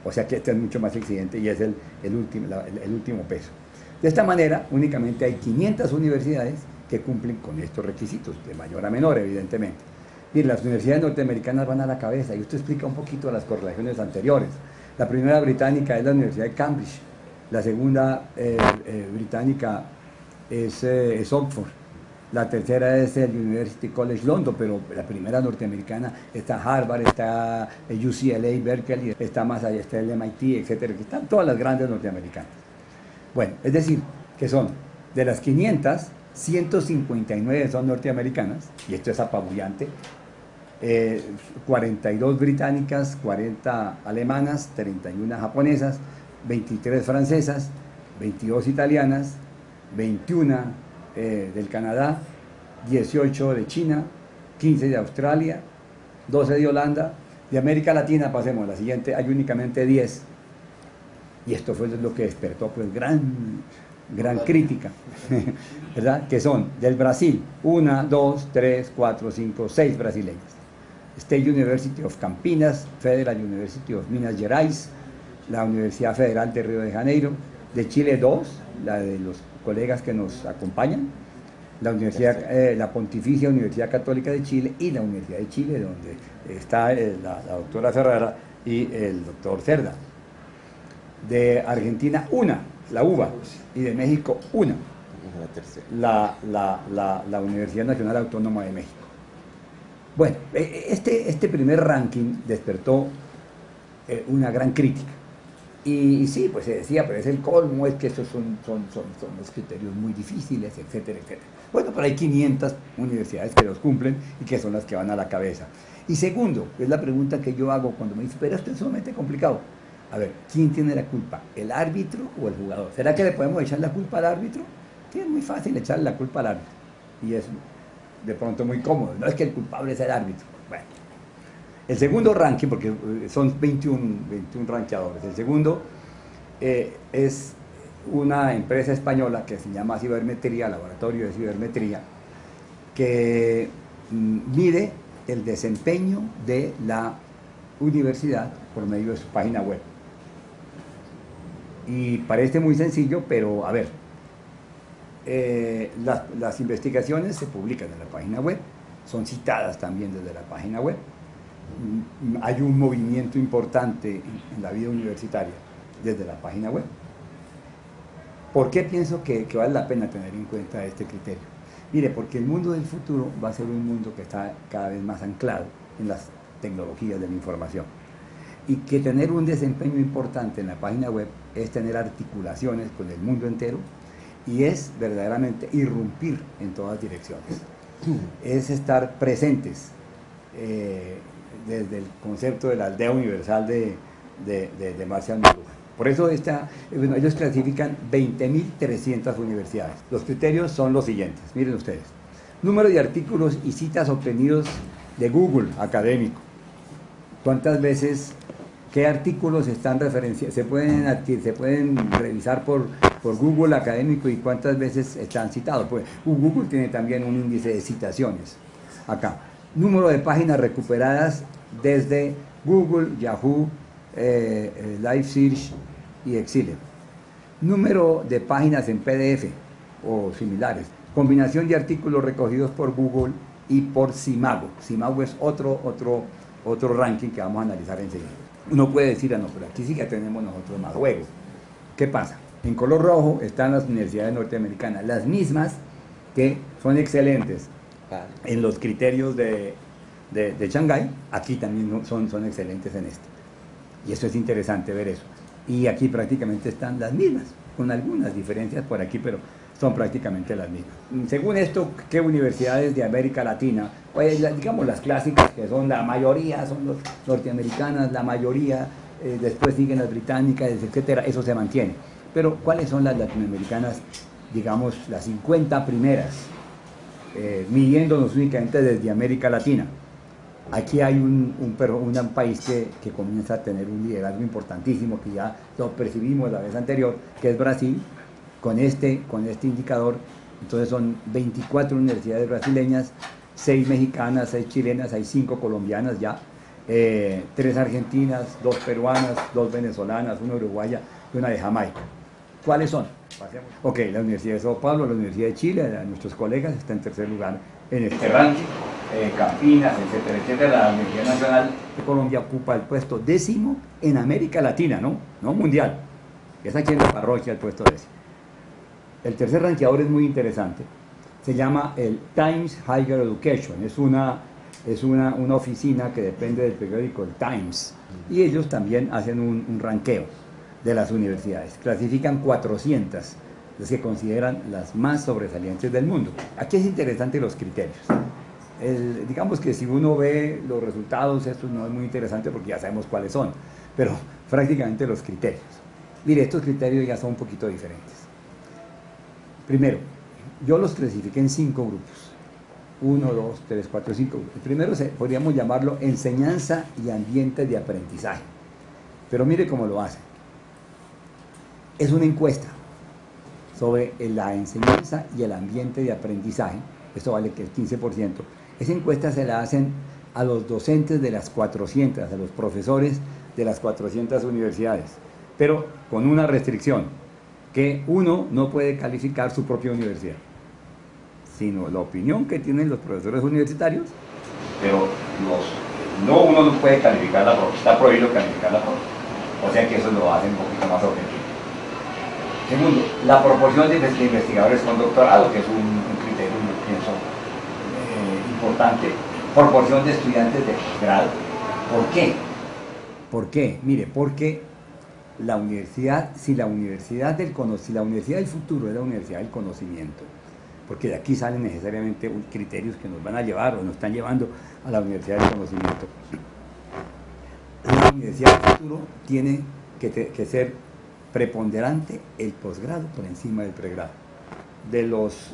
O sea que este es mucho más exigente y es el último peso. De esta manera, únicamente hay 500 universidades que cumplen con estos requisitos, de mayor a menor, evidentemente. Y las universidades norteamericanas van a la cabeza, y esto explica un poquito las correlaciones anteriores. La primera británica es la Universidad de Cambridge, la segunda británica es Oxford, la tercera es el University College London, pero la primera norteamericana está Harvard, está UCLA, Berkeley, está más allá, está el MIT, etcétera, que están todas las grandes norteamericanas. Bueno, es decir, que son de las 500, 159 son norteamericanas, y esto es apabullante, 42 británicas, 40 alemanas, 31 japonesas, 23 francesas, 22 italianas, 21 del Canadá, 18 de China, 15 de Australia, 12 de Holanda. De América Latina, pasemos a la siguiente, hay únicamente 10. Y esto fue lo que despertó pues gran crítica, ¿verdad? Que son del Brasil, 1, 2, 3, 4, 5, 6 brasileñas. State University of Campinas, Federal University of Minas Gerais, la Universidad Federal de Río de Janeiro, de Chile 2, la de los colegas que nos acompañan, la Pontificia Universidad Católica de Chile y la Universidad de Chile, donde está la doctora Ferrara y el doctor Cerda. De Argentina 1, la UBA, y de México 1, La tercera. la Universidad Nacional Autónoma de México. Bueno, este primer ranking despertó una gran crítica. Y sí, pues se decía, pero es el colmo, es que esos son los criterios muy difíciles, etcétera, etcétera. Bueno, pero hay 500 universidades que los cumplen y que son las que van a la cabeza. Y segundo, es la pregunta que yo hago cuando me dicen, pero esto es sumamente complicado. A ver, ¿quién tiene la culpa? ¿El árbitro o el jugador? ¿Será que le podemos echar la culpa al árbitro? Sí, es muy fácil echarle la culpa al árbitro. Y es de pronto muy cómodo. No es que el culpable sea el árbitro. Bueno. El segundo ranking, porque son 21 rankeadores, el segundo es una empresa española que se llama Cibermetría, Laboratorio de Cibermetría, que mide el desempeño de la universidad por medio de su página web. Y parece muy sencillo, pero a ver, las investigaciones se publican en la página web, son citadas también desde la página web. Hay un movimiento importante en la vida universitaria desde la página web. ¿Por qué pienso que vale la pena tener en cuenta este criterio? Mire, porque el mundo del futuro va a ser un mundo que está cada vez más anclado en las tecnologías de la información. Y que tener un desempeño importante en la página web es tener articulaciones con el mundo entero y es verdaderamente irrumpir en todas direcciones. Es estar presentes desde el concepto de la aldea universal de Marshall McLuhan. Por eso ellos clasifican 20.300 universidades. Los criterios son los siguientes, miren ustedes. Número de artículos y citas obtenidos de Google académico. ¿Cuántas veces, qué artículos están referenciados? Se pueden revisar por Google académico y cuántas veces están citados. Pues Google tiene también un índice de citaciones acá. Número de páginas recuperadas desde Google, Yahoo, LiveSearch y Exile. Número de páginas en PDF o similares. Combinación de artículos recogidos por Google y por Simago. Simago es otro ranking que vamos a analizar enseguida. Uno puede decir, no, pero aquí sí que tenemos nosotros más juego. ¿Qué pasa? En color rojo están las universidades norteamericanas, las mismas que son excelentes en los criterios de Shanghái, aquí también son excelentes en este. Y eso es interesante ver eso. Y aquí prácticamente están las mismas, con algunas diferencias por aquí, pero son prácticamente las mismas. Según esto, ¿qué universidades de América Latina? Pues digamos las clásicas, que son la mayoría, son las norteamericanas, la mayoría, después siguen las británicas, etcétera, eso se mantiene. Pero ¿cuáles son las latinoamericanas, digamos, las 50 primeras? Midiéndonos únicamente desde América Latina. Aquí hay un país que comienza a tener un liderazgo importantísimo, que ya lo percibimos la vez anterior, que es Brasil, con este indicador. Entonces son 24 universidades brasileñas, 6 mexicanas, 6 chilenas, hay 5 colombianas ya, 3 argentinas, 2 peruanas, 2 venezolanas, 1 uruguaya y 1 de Jamaica. ¿Cuáles son? Ok, la Universidad de Sao Paulo, la Universidad de Chile, nuestros colegas, está en tercer lugar en este ranking. Campinas, etcétera, etcétera. La Universidad Nacional de Colombia ocupa el puesto 10º en América Latina, no mundial. Es aquí en la parroquia el puesto 10. El tercer rankeador es muy interesante. Se llama el Times Higher Education. Es una oficina que depende del periódico El Times. Y ellos también hacen un ranqueo de las universidades. Clasifican 400, las que consideran las más sobresalientes del mundo. Aquí es interesante los criterios. Digamos que si uno ve los resultados, esto no es muy interesante porque ya sabemos cuáles son, pero prácticamente los criterios. Mire, estos criterios ya son un poquito diferentes. Primero, yo los clasifiqué en 5 grupos. 1, 2, 3, 4, 5 grupos. El primero podríamos llamarlo enseñanza y ambiente de aprendizaje. Pero mire cómo lo hacen. Es una encuesta sobre la enseñanza y el ambiente de aprendizaje. Esto vale que el 15%. Esa encuesta se la hacen a los docentes de las 400, a los profesores de las 400 universidades, pero con una restricción, que uno no puede calificar su propia universidad, sino la opinión que tienen los profesores universitarios, pero uno no puede calificar la propia, está prohibido calificar la propia. O sea que eso lo hace un poquito más objetivo. Segundo, la proporción de investigadores con doctorado, que es un criterio, yo pienso, importante. Proporción de estudiantes de grado. ¿Por qué? ¿Por qué? Mire, porque la universidad, si la universidad del futuro es la universidad del conocimiento, porque de aquí salen necesariamente criterios que nos van a llevar o nos están llevando a la universidad del conocimiento. La universidad del futuro tiene que ser preponderante el posgrado por encima del pregrado. De los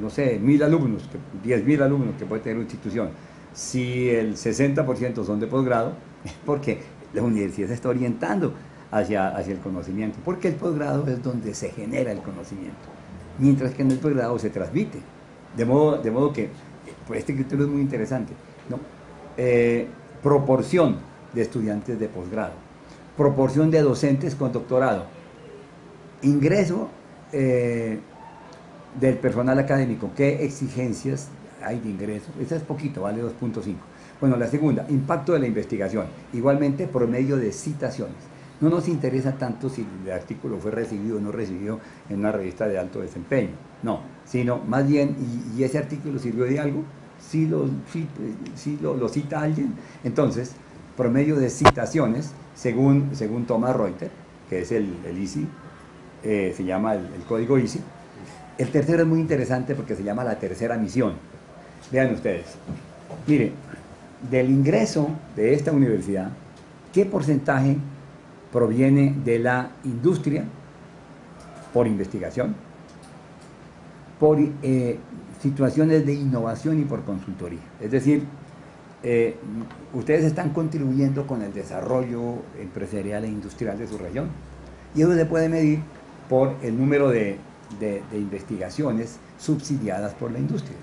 no sé, 1000 alumnos, 10.000 alumnos que puede tener una institución, si el 60% son de posgrado, es porque la universidad se está orientando hacia el conocimiento, porque el posgrado es donde se genera el conocimiento, mientras que en el posgrado se transmite. De modo que pues este criterio es muy interesante, ¿no? Proporción de estudiantes de posgrado, proporción de docentes con doctorado, ingreso del personal académico, qué exigencias hay de ingreso. Esa es poquito, vale 2.5. Bueno, la segunda, impacto de la investigación, igualmente por medio de citaciones. No nos interesa tanto si el artículo fue recibido o no recibido en una revista de alto desempeño, no, sino más bien, ¿y ese artículo sirvió de algo? Si lo cita alguien. Entonces, por medio de citaciones, según Thomas Reuter, que es el ISI, se llama el código ISI. El tercero es muy interesante porque se llama la tercera misión. Vean ustedes, mire, del ingreso de esta universidad, ¿qué porcentaje proviene de la industria por investigación, por situaciones de innovación y por consultoría? Es decir, ustedes están contribuyendo con el desarrollo empresarial e industrial de su región, y eso se puede medir por el número de investigaciones subsidiadas por la industria.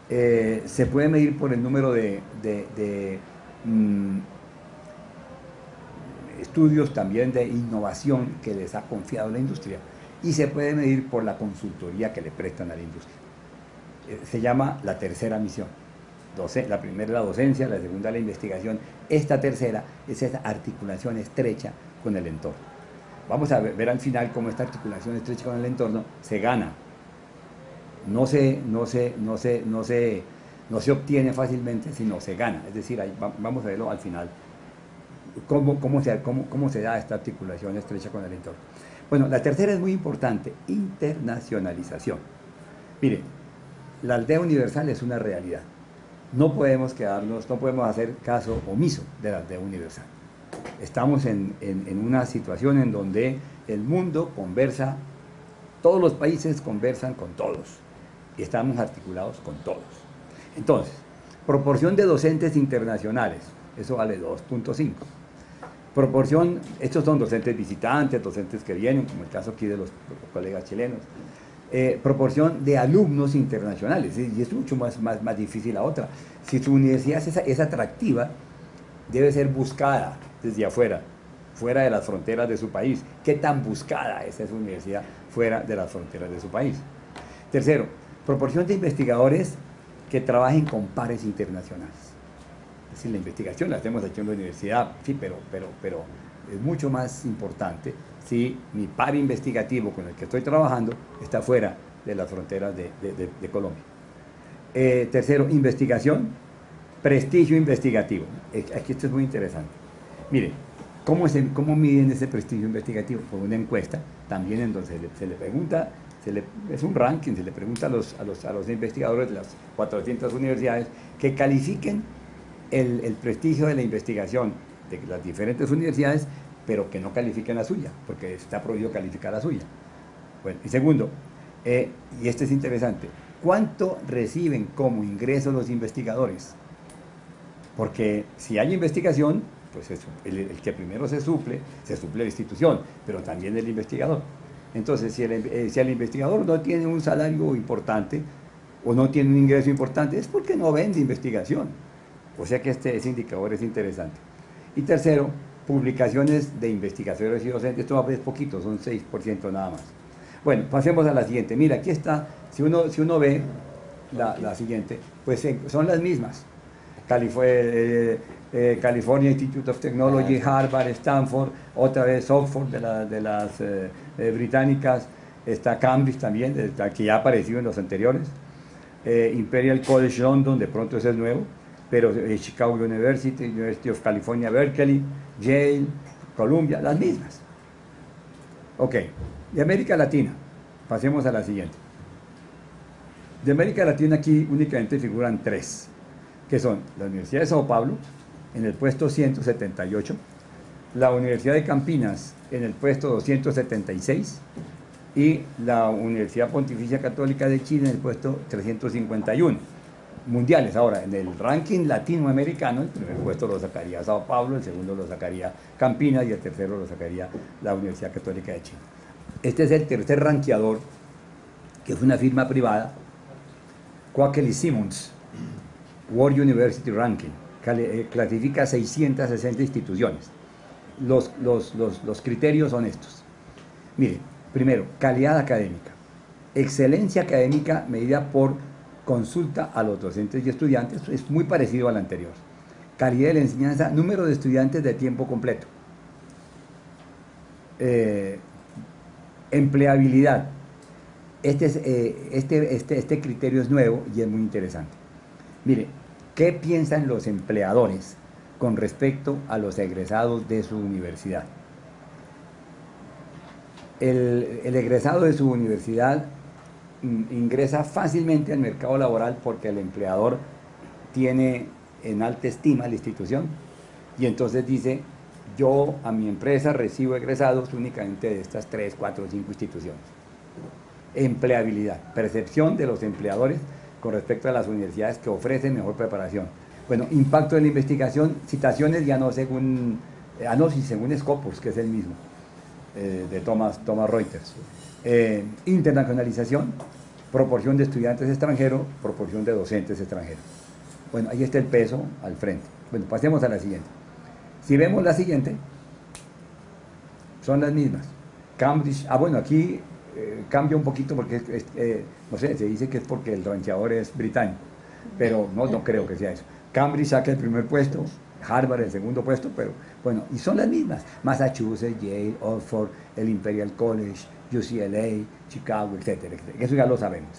Se puede medir por el número de estudios también de innovación que les ha confiado la industria, y se puede medir por la consultoría que le prestan a la industria. Se llama la tercera misión. La primera es la docencia, la segunda la investigación, esta tercera es esa articulación estrecha con el entorno. Vamos a ver al final cómo esta articulación estrecha con el entorno se gana. No se obtiene fácilmente, sino se gana. Es decir, vamos a verlo al final, cómo se da esta articulación estrecha con el entorno. Bueno, la tercera es muy importante, internacionalización. Mire, la aldea universal es una realidad. No podemos hacer caso omiso de la aldea universal. Estamos en una situación en donde el mundo conversa, todos los países conversan con todos, y estamos articulados con todos. Entonces, proporción de docentes internacionales, eso vale 2.5. Proporción, estos son docentes visitantes, docentes que vienen, como el caso aquí de los colegas chilenos. Proporción de alumnos internacionales, y es mucho más difícil la otra. Si su universidad es atractiva, debe ser buscada desde afuera, fuera de las fronteras de su país. ¿Qué tan buscada es esa universidad fuera de las fronteras de su país? Tercero, proporción de investigadores que trabajen con pares internacionales. Es decir, la investigación la hacemos aquí en la universidad, sí, pero es mucho más importante si mi par investigativo con el que estoy trabajando está fuera de las fronteras de Colombia. Tercero, investigación, prestigio investigativo. Aquí esto es muy interesante. Mire, ¿cómo miden ese prestigio investigativo? Por una encuesta, también en donde se le pregunta, es un ranking, se le pregunta a los investigadores de las 400 universidades que califiquen el prestigio de la investigación de las diferentes universidades, pero que no califiquen la suya, porque está prohibido calificar la suya. Bueno, y segundo, y este es interesante, ¿cuánto reciben como ingreso los investigadores? Porque si hay investigación, pues eso, el que primero se suple la institución, pero también el investigador. Entonces, si el investigador no tiene un salario importante o no tiene un ingreso importante, es porque no vende investigación. O sea que ese indicador es interesante. Y tercero, publicaciones de investigadores y docentes. Esto es poquito, son 6% nada más. Bueno, pasemos a la siguiente. Mira, aquí está, si uno ve la siguiente, pues son las mismas. California Institute of Technology, Harvard, Stanford, otra vez Oxford de las británicas, está Cambridge también, que ya ha aparecido en los anteriores, Imperial College London, de pronto ese es nuevo, pero Chicago University, University of California, Berkeley, Yale, Columbia, las mismas. Ok, de América Latina, pasemos a la siguiente. De América Latina aquí únicamente figuran tres, que son la Universidad de Sao Paulo, en el puesto 178, la Universidad de Campinas, en el puesto 276, y la Universidad Pontificia Católica de Chile, en el puesto 351. Mundiales, ahora, en el ranking latinoamericano, el primer puesto lo sacaría Sao Paulo, el segundo lo sacaría Campinas, y el tercero lo sacaría la Universidad Católica de Chile. Este es el tercer ranqueador, que es una firma privada, Quaker Simmons, World University Ranking, clasifica 660 instituciones. Los criterios son estos. Mire, primero, calidad académica. Excelencia académica medida por consulta a los docentes y estudiantes, es muy parecido al anterior. Calidad de la enseñanza, número de estudiantes de tiempo completo. Empleabilidad. Este criterio es nuevo y es muy interesante. Mire, ¿qué piensan los empleadores con respecto a los egresados de su universidad? El egresado de su universidad ingresa fácilmente al mercado laboral porque el empleador tiene en alta estima la institución y entonces dice, yo a mi empresa recibo egresados únicamente de estas 3, 4, 5 instituciones. Empleabilidad, percepción de los empleadores con respecto a las universidades que ofrecen mejor preparación. Bueno, impacto de la investigación, citaciones ya no según, sí, según Scopus, que es el mismo, de Thomas Reuters. Internacionalización, proporción de estudiantes extranjeros, proporción de docentes extranjeros. Bueno, ahí está el peso al frente. Bueno, pasemos a la siguiente. Si vemos la siguiente, son las mismas. Cambridge, bueno, aquí cambia un poquito porque, no sé, se dice que es porque el ranqueador es británico, pero no creo que sea eso. Cambridge saca el primer puesto, Harvard el segundo puesto, pero bueno, y son las mismas. Massachusetts, Yale, Oxford, el Imperial College, UCLA, Chicago, etcétera, etcétera. Eso ya lo sabemos.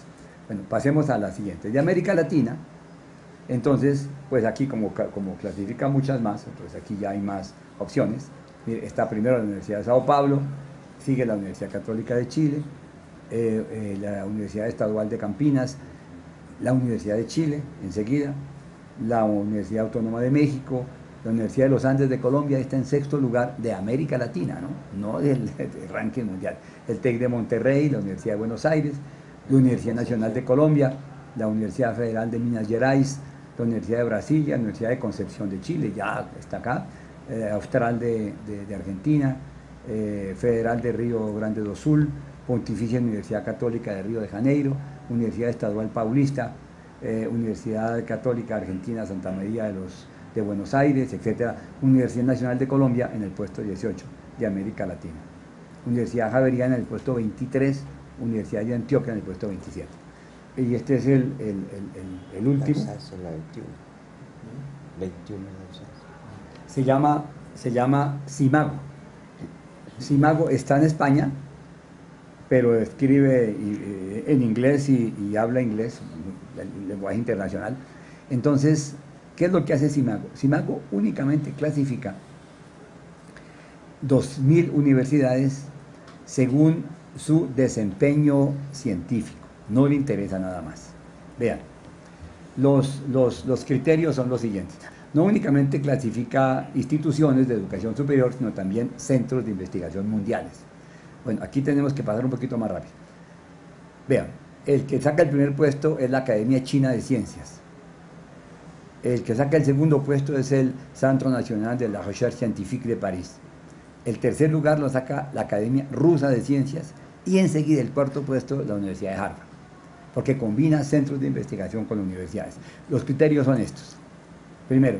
Bueno, pasemos a la siguiente. De América Latina, entonces, pues aquí como clasifica muchas más, entonces aquí ya hay más opciones. Mire, está primero la Universidad de Sao Paulo, sigue la Universidad Católica de Chile, la Universidad Estadual de Campinas, la Universidad de Chile, enseguida, la Universidad Autónoma de México, la Universidad de los Andes de Colombia está en sexto lugar de América Latina, no del ranking mundial. El TEC de Monterrey, la Universidad de Buenos Aires, la Universidad Nacional de Colombia, la Universidad Federal de Minas Gerais, la Universidad de Brasilia, la Universidad de Concepción de Chile, ya está acá, Austral de Argentina, Federal de Río Grande do Sul, Pontificia Universidad Católica de Río de Janeiro, Universidad Estadual Paulista, Universidad Católica Argentina Santa María de Buenos Aires, etc. Universidad Nacional de Colombia en el puesto 18 de América Latina. Universidad Javeriana en el puesto 23, Universidad de Antioquia en el puesto 27. Y este es el último. La 21. Se llama CIMAGO. CIMAGO está en España, pero escribe en inglés y habla inglés, el lenguaje internacional. Entonces, ¿qué es lo que hace CIMAGO? CIMAGO únicamente clasifica 2.000 universidades según su desempeño científico. No le interesa nada más. Vean, los criterios son los siguientes. No únicamente clasifica instituciones de educación superior, sino también centros de investigación mundiales. Bueno, aquí tenemos que pasar un poquito más rápido. Vean, el que saca el primer puesto es la Academia China de Ciencias. El que saca el segundo puesto es el Centre National de la Recherche Scientifique de París. El tercer lugar lo saca la Academia Rusa de Ciencias y enseguida el cuarto puesto la Universidad de Harvard, porque combina centros de investigación con universidades. Los criterios son estos. Primero,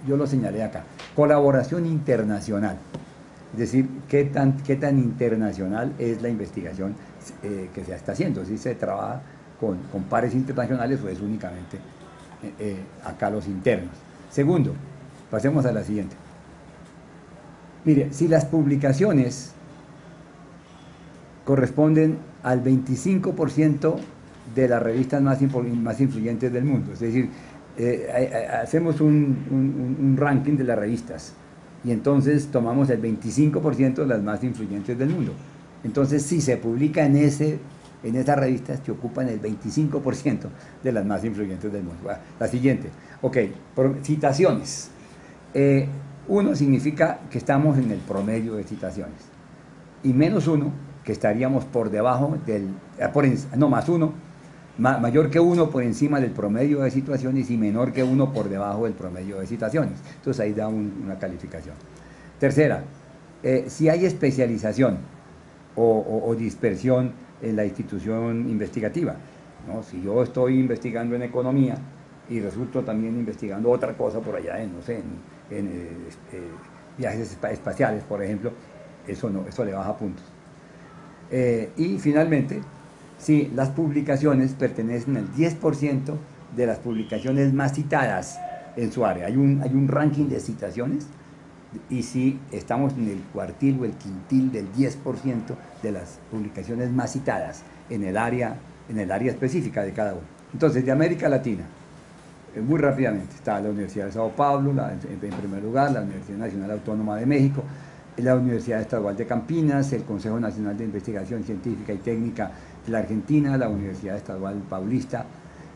yo lo señalé acá, colaboración internacional, es decir, qué tan internacional es la investigación que se está haciendo, si se trabaja con pares internacionales o es únicamente acá los internos. Segundo, pasemos a la siguiente. Mire, si las publicaciones corresponden al 25% de las revistas más influyentes del mundo, es decir, hacemos un ranking de las revistas y entonces tomamos el 25% de las más influyentes del mundo. Entonces, si se publica en esas revistas que ocupan el 25% de las más influyentes del mundo. Bueno, la siguiente, ok, citaciones. 1 significa que estamos en el promedio de citaciones y -1 que estaríamos por debajo del, +1, mayor que 1 por encima del promedio de citaciones y menor que 1 por debajo del promedio de citaciones. Entonces ahí da una calificación. Tercera, si hay especialización o dispersión en la institución investigativa, ¿no? Si yo estoy investigando en economía y resulto también investigando otra cosa por allá, no sé, en viajes espaciales, por ejemplo, eso le baja puntos. Y finalmente, si las publicaciones pertenecen al 10% de las publicaciones más citadas en su área, hay un ranking de citaciones, y si estamos en el cuartil o el quintil del 10% de las publicaciones más citadas en el área específica de cada uno. Entonces, de América Latina, muy rápidamente, está la Universidad de Sao Paulo, en primer lugar, la Universidad Nacional Autónoma de México, la Universidad Estadual de Campinas, el Consejo Nacional de Investigación Científica y Técnica de la Argentina, la Universidad Estadual Paulista,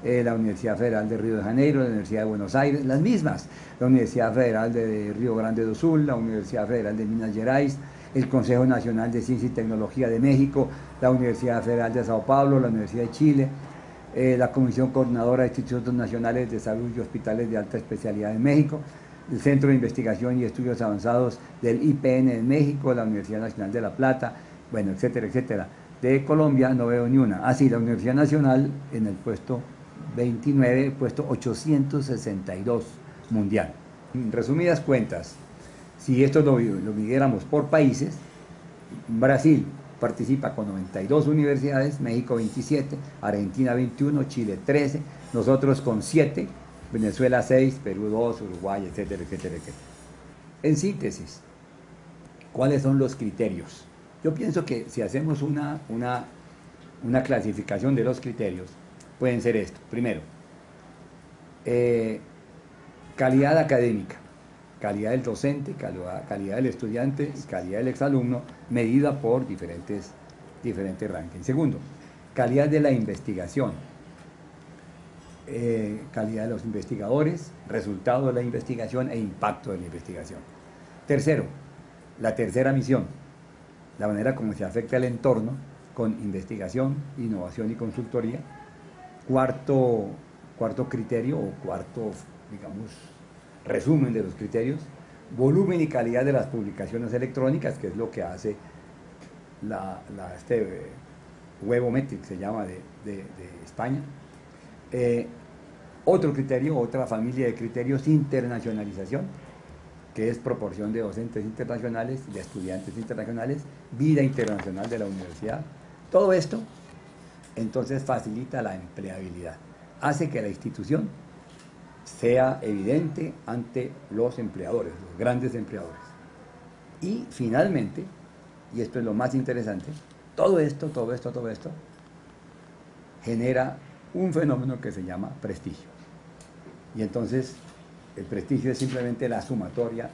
la Universidad Federal de Río de Janeiro, la Universidad de Buenos Aires, las mismas, la Universidad Federal de Río Grande do Sul, la Universidad Federal de Minas Gerais, el Consejo Nacional de Ciencia y Tecnología de México, la Universidad Federal de Sao Paulo, la Universidad de Chile, la Comisión Coordinadora de Institutos Nacionales de Salud y Hospitales de Alta Especialidad en México, el Centro de Investigación y Estudios Avanzados del IPN en México, la Universidad Nacional de La Plata, bueno, etcétera, etcétera. De Colombia no veo ni una. Ah, sí, la Universidad Nacional en el puesto 29, puesto 862 mundial. En resumidas cuentas, si esto lo midiéramos por países, Brasil participa con 92 universidades, México 27, Argentina 21, Chile 13, nosotros con 7, Venezuela 6, Perú 2, Uruguay, etcétera, etcétera, etcétera. En síntesis, ¿cuáles son los criterios? Yo pienso que si hacemos una clasificación de los criterios, pueden ser estos. Primero, calidad académica, calidad del docente, calidad del estudiante y calidad del exalumno, medida por diferentes rankings. Segundo, calidad de la investigación, calidad de los investigadores, resultado de la investigación e impacto de la investigación. Tercero, la tercera misión, la manera como se afecta el entorno con investigación, innovación y consultoría. Cuarto criterio o cuarto, digamos, resumen de los criterios, volumen y calidad de las publicaciones electrónicas, que es lo que hace Webometrics, se llama, de España. Otro criterio, otra familia de criterios, internacionalización, que es proporción de docentes internacionales, de estudiantes internacionales, vida internacional de la universidad. Todo esto, entonces, facilita la empleabilidad, hace que la institución sea evidente ante los empleadores, los grandes empleadores. Y finalmente, y esto es lo más interesante, todo esto genera un fenómeno que se llama prestigio. Y entonces el prestigio es simplemente la sumatoria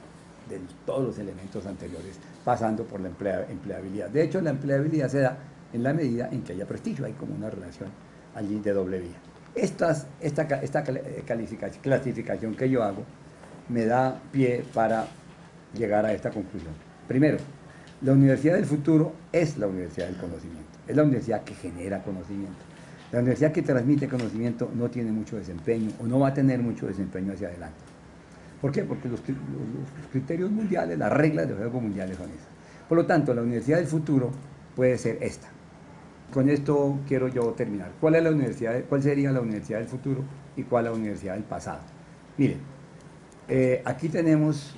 de todos los elementos anteriores, pasando por la empleabilidad. De hecho, la empleabilidad se da en la medida en que haya prestigio, hay como una relación allí de doble vía. Esta clasificación que yo hago me da pie para llegar a esta conclusión. Primero, la universidad del futuro es la universidad del conocimiento, es la universidad que genera conocimiento. La universidad que transmite conocimiento no tiene mucho desempeño o no va a tener mucho desempeño hacia adelante. ¿Por qué? Porque los criterios mundiales, las reglas de juego mundiales son esas. Por lo tanto, la universidad del futuro puede ser esta. Con esto quiero yo terminar. ¿Cuál sería la universidad del futuro y cuál la universidad del pasado? Miren, aquí tenemos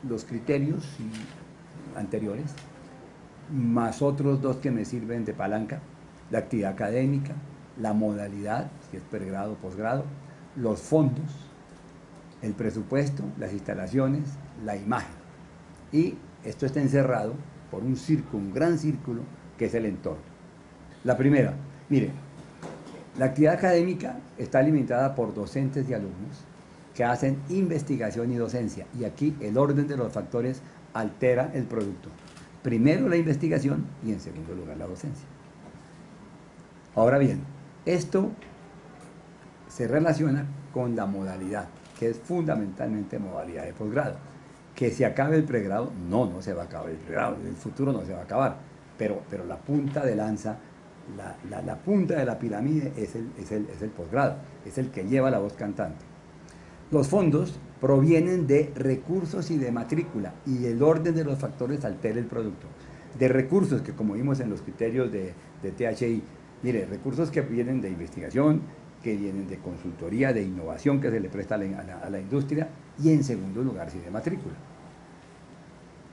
los criterios anteriores, más otros dos que me sirven de palanca: la actividad académica, la modalidad, si es pregrado o posgrado, los fondos el presupuesto, las instalaciones, la imagen. Y esto está encerrado por un círculo, un gran círculo, que es el entorno. La primera, mire, la actividad académica está limitada por docentes y alumnos que hacen investigación y docencia. Y aquí el orden de los factores altera el producto. Primero la investigación y en segundo lugar la docencia. Ahora bien, esto se relaciona con la modalidad, que es fundamentalmente modalidad de posgrado. Que se acabe el pregrado, no se va a acabar el pregrado, en el futuro no se va a acabar, pero la punta de lanza, la punta de la pirámide es el posgrado, es el que lleva la voz cantante. Los fondos provienen de recursos y de matrícula, y el orden de los factores altera el producto. De recursos que, como vimos en los criterios de THI, mire, recursos que vienen de investigación, que vienen de consultoría, de innovación que se le presta a la industria, y en segundo lugar, sí, de matrícula.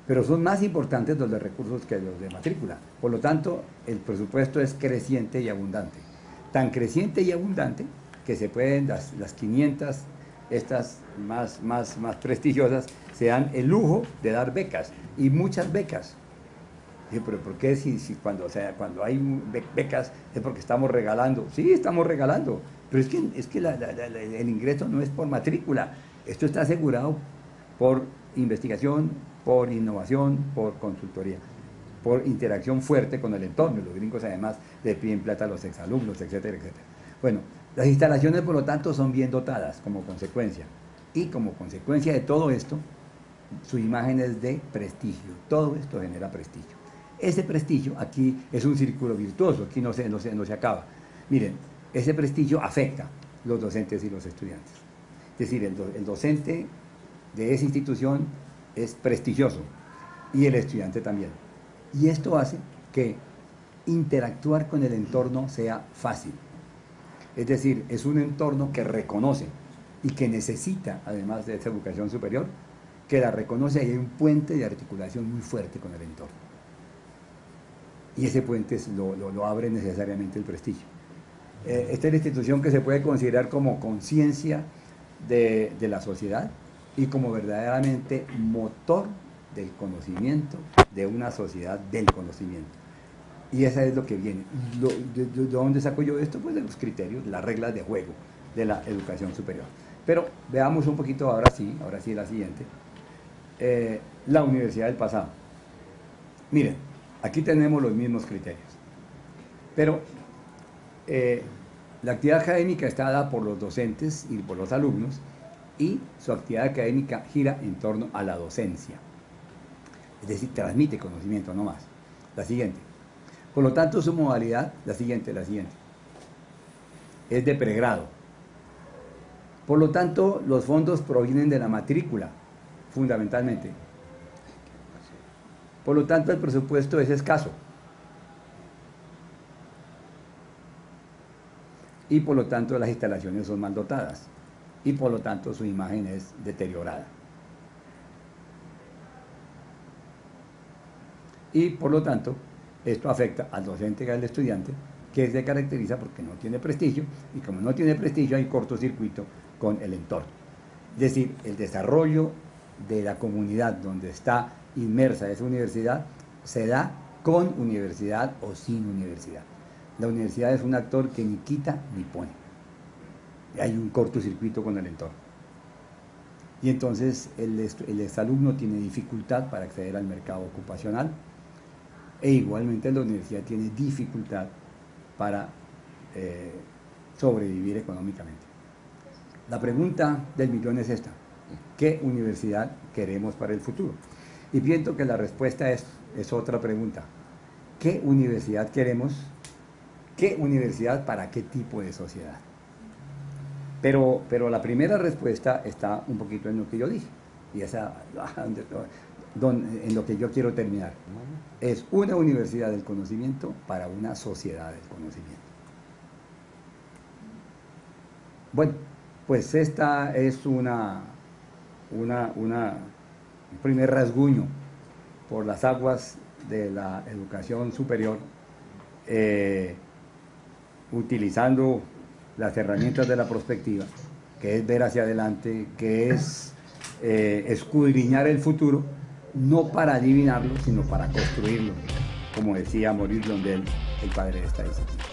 Pero son más importantes los de recursos que los de matrícula. Por lo tanto, el presupuesto es creciente y abundante. Tan creciente y abundante que se pueden, las 500, estas más prestigiosas, se dan el lujo de dar becas, y muchas becas. Sí, pero ¿por qué si cuando hay becas es porque estamos regalando? Sí, estamos regalando, pero es que el ingreso no es por matrícula. Esto está asegurado por investigación, por innovación, por consultoría, por interacción fuerte con el entorno. Los gringos además le piden plata a los exalumnos, etcétera, etcétera. Bueno, las instalaciones por lo tanto son bien dotadas como consecuencia, y como consecuencia de todo esto, su imagen es de prestigio. Todo esto genera prestigio. Ese prestigio aquí es un círculo virtuoso, aquí no se acaba. Miren, ese prestigio afecta a los docentes y los estudiantes. Es decir, el docente de esa institución es prestigioso y el estudiante también. Y esto hace que interactuar con el entorno sea fácil. Es decir, es un entorno que reconoce y que necesita, además de esa educación superior, que la reconoce, y hay un puente de articulación muy fuerte con el entorno. Y ese puente lo abre necesariamente el prestigio. Esta es la institución que se puede considerar como conciencia de la sociedad y como verdaderamente motor del conocimiento, de una sociedad del conocimiento. Y eso es lo que viene. ¿De dónde saco yo esto? Pues de los criterios, las reglas de juego de la educación superior. Pero veamos un poquito ahora sí la siguiente. La universidad del pasado. Miren, aquí tenemos los mismos criterios. Pero la actividad académica está dada por los docentes y por los alumnos, y su actividad académica gira en torno a la docencia. Es decir, transmite conocimiento, no más. La siguiente. Por lo tanto, su modalidad, la siguiente, es de pregrado. Por lo tanto, los fondos provienen de la matrícula, fundamentalmente. Por lo tanto, el presupuesto es escaso. Y por lo tanto, las instalaciones son mal dotadas. Y por lo tanto, su imagen es deteriorada. Y por lo tanto, esto afecta al docente y al estudiante, que se caracteriza porque no tiene prestigio, y como no tiene prestigio hay cortocircuito con el entorno. Es decir, el desarrollo de la comunidad donde está inmersa esa universidad se da con universidad o sin universidad. La universidad es un actor que ni quita ni pone. Hay un cortocircuito con el entorno. Y entonces el exalumno tiene dificultad para acceder al mercado ocupacional, e igualmente la universidad tiene dificultad para sobrevivir económicamente. La pregunta del millón es esta: ¿qué universidad queremos para el futuro? Y pienso que la respuesta es otra pregunta: ¿qué universidad queremos? ¿Qué universidad para qué tipo de sociedad? Pero la primera respuesta está un poquito en lo que yo dije, y esa en lo que yo quiero terminar. Es una universidad del conocimiento para una sociedad del conocimiento. Bueno, pues esta es un primer rasguño por las aguas de la educación superior, utilizando las herramientas de la prospectiva, que es ver hacia adelante, que es escudriñar el futuro, no para adivinarlo, sino para construirlo, como decía Maurice Blondel, el padre de esta disciplina.